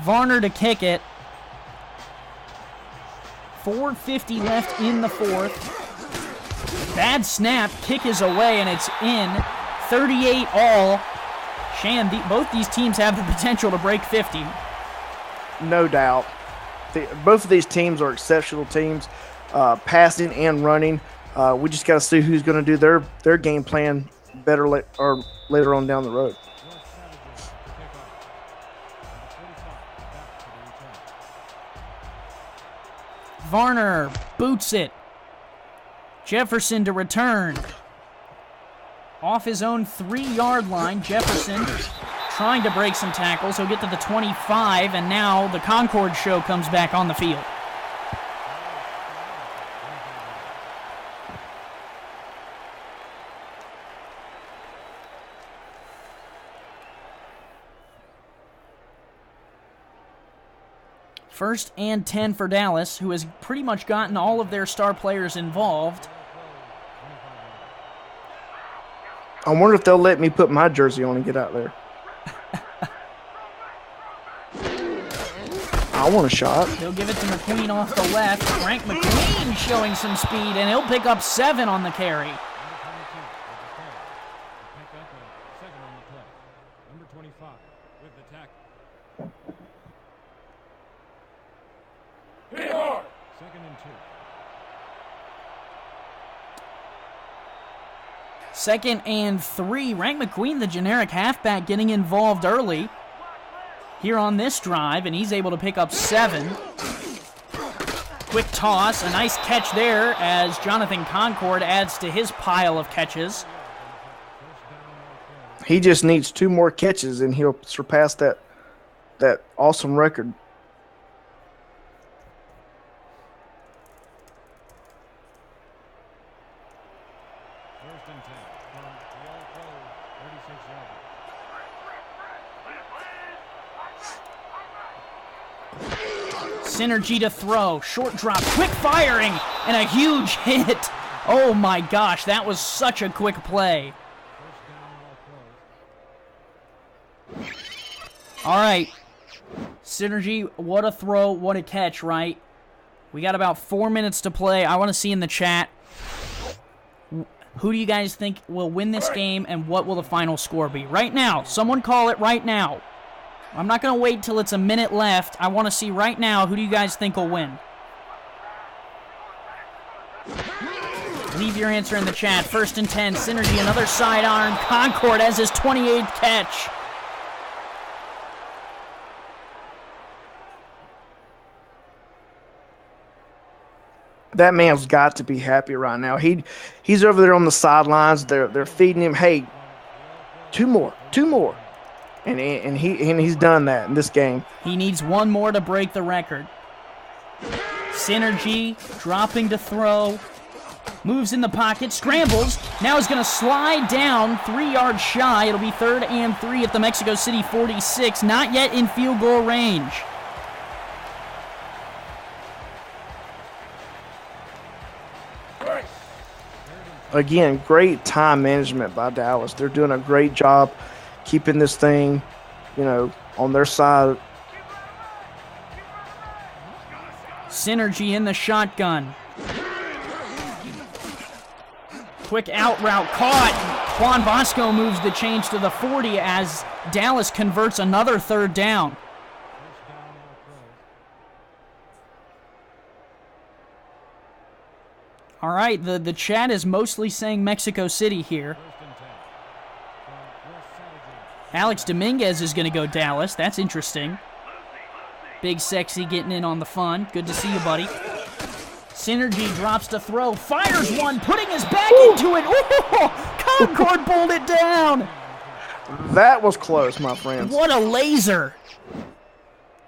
Varner to kick it. 4:50 left in the 4th. Bad snap. Kick is away, and it's in. 38 all. Shann, both these teams have the potential to break 50. No doubt. Both of these teams are exceptional teams, passing and running. We just got to see who's going to do their game plan better later on down the road. Varner boots it. Jefferson to return. Off his own 3-yard line, Jefferson trying to break some tackles. He'll get to the 25, and now the Concord show comes back on the field. First and 10 for Dallas, who has pretty much gotten all of their star players involved. I wonder if they'll let me put my jersey on and get out there. I want a shot. He'll give it to McQueen off the left. Frank McQueen showing some speed, and he'll pick up 7 on the carry. Number 25 with the tackle. 2nd and 2. 2nd and 3. Frank McQueen, the generic halfback, getting involved early here on this drive, and he's able to pick up 7. Quick toss, a nice catch there as Jonathan Concord adds to his pile of catches. He just needs 2 more catches, and he'll surpass that awesome record. Synergy to throw, short drop, quick firing, and a huge hit. Oh my gosh, that was such a quick play. All right, Synergy, what a throw, what a catch, right? We got about 4 minutes to play. I want to see in the chat, who do you guys think will win this game, and what will the final score be? Right now, someone call it right now. I'm not going to wait till it's a minute left. I want to see right now, who do you guys think will win? Leave your answer in the chat. 1st and 10. Synergy, another sidearm. Concord has his 28th catch. That man's got to be happy right now. He's over there on the sidelines. They're feeding him. Hey, two more, and he's done that in this game. He needs one more to break the record. Synergy dropping to throw, moves in the pocket, scrambles. Now he's going to slide down 3 yards shy. It'll be 3rd and 3 at the Mexico City 46. Not yet in field goal range. Again, great time management by Dallas. They're doing a great job keeping this thing, on their side. Synergy in the shotgun. Quick out route caught. Juan Bosco moves the change to the 40 as Dallas converts another 3rd down. All right, the chat is mostly saying Mexico City here. Alex Dominguez is going to go Dallas. That's interesting. Big Sexy getting in on the fun. Good to see you, buddy. Synergy drops to throw. Fires one, putting his back into it. Ooh, Concord pulled it down. That was close, my friends. What a laser.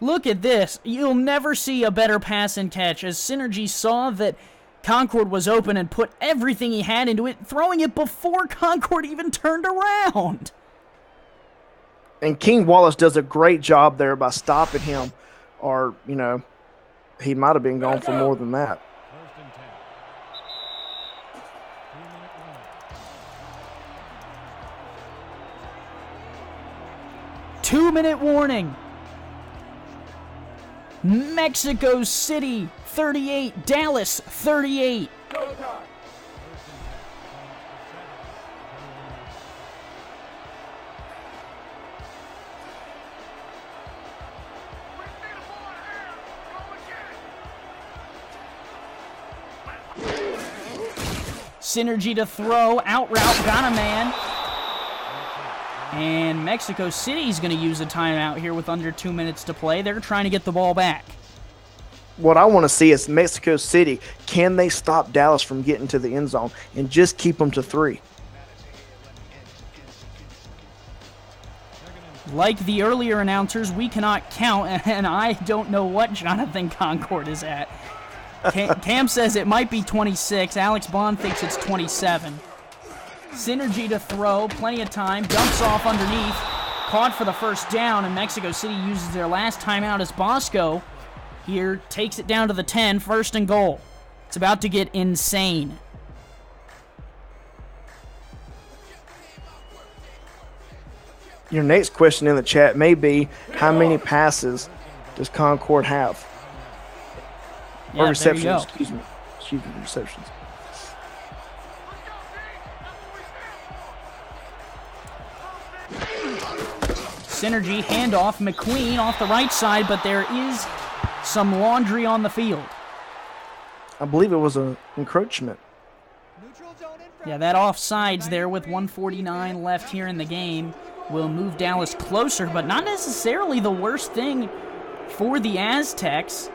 Look at this. You'll never see a better pass and catch as Synergy saw that Concord was open and put everything he had into it, throwing it before Concord even turned around. And King Wallace does a great job there by stopping him, or, he might have been gone for more than that. 2-minute warning. Mexico City 38, Dallas 38. Synergy to throw, out route, got a man. And Mexico City's going to use a timeout here with under 2 minutes to play. They're trying to get the ball back. What I want to see is Mexico City, can they stop Dallas from getting to the end zone and just keep them to 3? Like the earlier announcers, we cannot count, and I don't know what Jonathan Concord is at. Cam says it might be 26. Alex Bond thinks it's 27. Synergy to throw, plenty of time, dumps off underneath, caught for the 1st down, and Mexico City uses their last timeout as Bosco here takes it down to the 10, 1st and goal. It's about to get insane. Your next question in the chat may be, how many passes does Concord have? Yeah, or receptions, there you go. Excuse me, receptions. Synergy, handoff, McQueen off the right side, but there is some laundry on the field. I believe it was an encroachment. Yeah, that offsides there with 1:49 left here in the game will move Dallas closer, but not necessarily the worst thing for the Aztecs,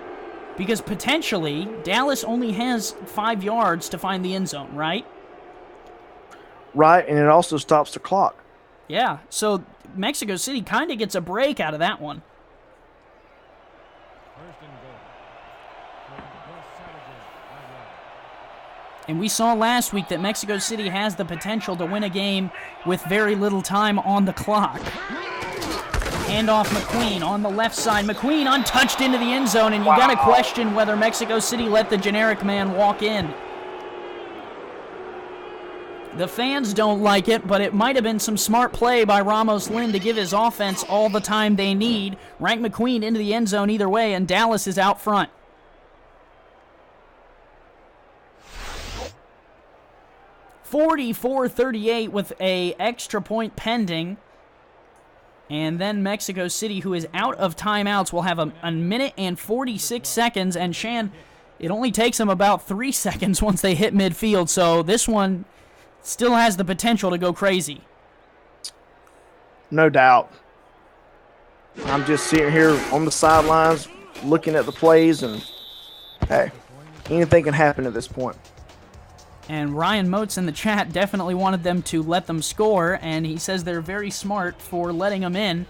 because potentially Dallas only has 5 yards to find the end zone, right? Right, and it also stops the clock. Yeah, so Mexico City kind of gets a break out of that one. And we saw last week that Mexico City has the potential to win a game with very little time on the clock. Handoff McQueen on the left side. McQueen untouched into the end zone, and you got to question whether Mexico City let the generic man walk in. The fans don't like it, but it might have been some smart play by Ramos Lynn to give his offense all the time they need. Rank McQueen into the end zone either way, and Dallas is out front. (44-38) with a extra point pending. And then Mexico City, who is out of timeouts, will have a minute and 46 seconds. And Shann, It only takes them about 3 seconds once they hit midfield, so this one still has the potential to go crazy. No doubt. I'm just sitting here on the sidelines looking at the plays, and hey, anything can happen at this point. And Ryan Motes in the chat definitely wanted them to let them score, and he says they're very smart for letting them in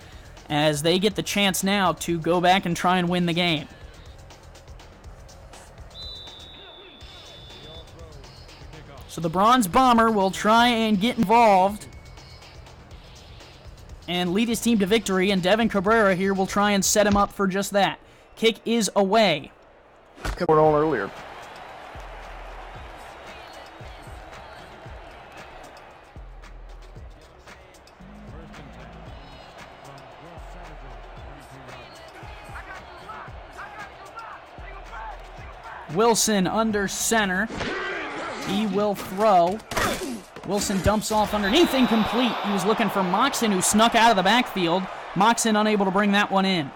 as they get the chance now to go back and try and win the game. So the Bronze Bomber will try and get involved and lead his team to victory, and Devin Cabrera here will try and set him up for just that. Kick is away. Coming on earlier. Wilson under center. He will throw. Wilson dumps off underneath, incomplete. He was looking for Moxon, who snuck out of the backfield. Moxon unable to bring that one in.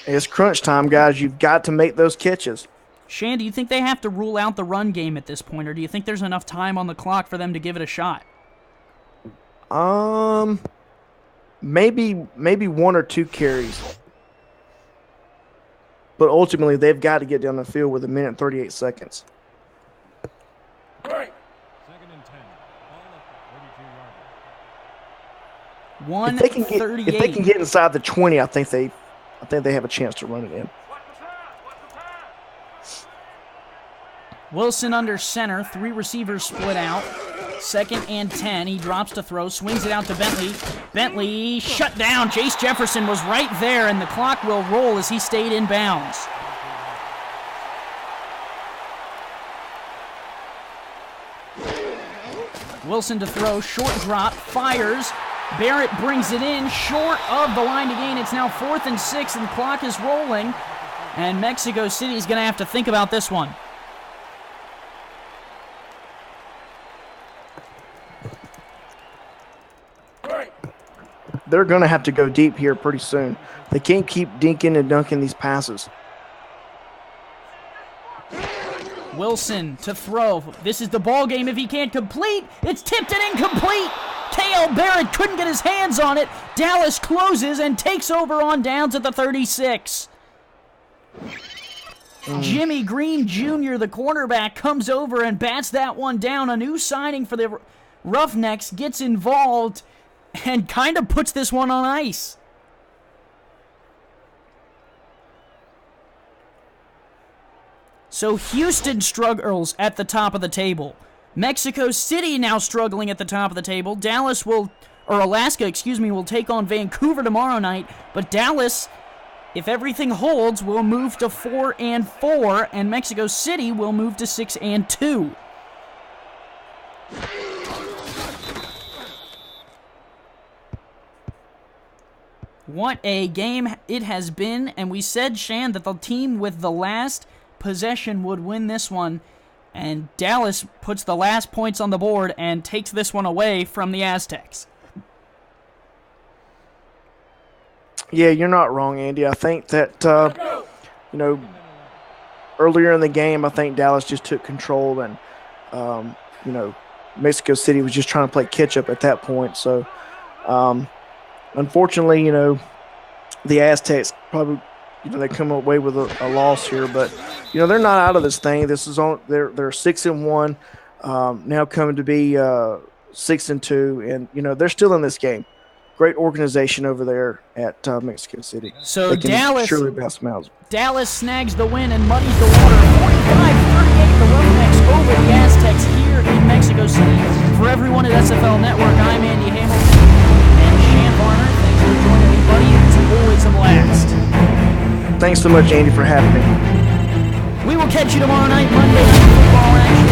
It's crunch time, guys. You've got to make those catches. Shan, do you think they have to rule out the run game at this point, or do you think there's enough time on the clock for them to give it a shot? Maybe 1 or 2 carries. But ultimately, they've got to get down the field with 1 minute and 38 seconds. Second and 10. Ball at the 32-yard line. 1:38. If they can get inside the 20, I think they have a chance to run it in. Wilson under center. 3 receivers split out. Second and 10. He drops to throw. Swings it out to Bentley. Bentley shut down. Chase Jefferson was right there, and the clock will roll as he stayed in bounds. Wilson to throw. Short drop. Fires. Barrett brings it in. Short of the line to gain. It's now 4th and 6, and the clock is rolling. And Mexico City is going to have to think about this one. They're going to have to go deep here pretty soon. They can't keep dinking and dunking these passes. Wilson to throw. This is the ball game if he can't complete. It's tipped and incomplete. K.L. Barrett couldn't get his hands on it. Dallas closes and takes over on downs at the 36. Jimmy Green Jr., the cornerback, comes over and bats that one down. A new signing for the Ruffnecks gets involved and kind of puts this one on ice. So Houston struggles at the top of the table. Mexico City now struggling at the top of the table. Alaska will take on Vancouver tomorrow night. But Dallas, if everything holds, will move to 4-4, and Mexico City will move to 6-2. What a game it has been, and we said, Shan, that the team with the last possession would win this one, and Dallas puts the last points on the board and takes this one away from the Aztecs. Yeah, you're not wrong, Andy. I think that, earlier in the game, I think Dallas just took control, and, Mexico City was just trying to play catch-up at that point. So, unfortunately, the Aztecs probably, they come away with a loss here, but they're not out of this thing. This is on. They're 6-1, now coming to be 6-2, and they're still in this game. Great organization over there at Mexico City. So Dallas surely best mouths. Dallas snags the win and muddies the water. 45-38, the Ruffnecks over the Aztecs here in Mexico City. For everyone at SFL Network, I'm Andy Hamilton and Shann Varner. Thanks for joining me, buddy. It's always a blast. Thanks so much, Andy, for having me. We will catch you tomorrow night, Monday Night Football action.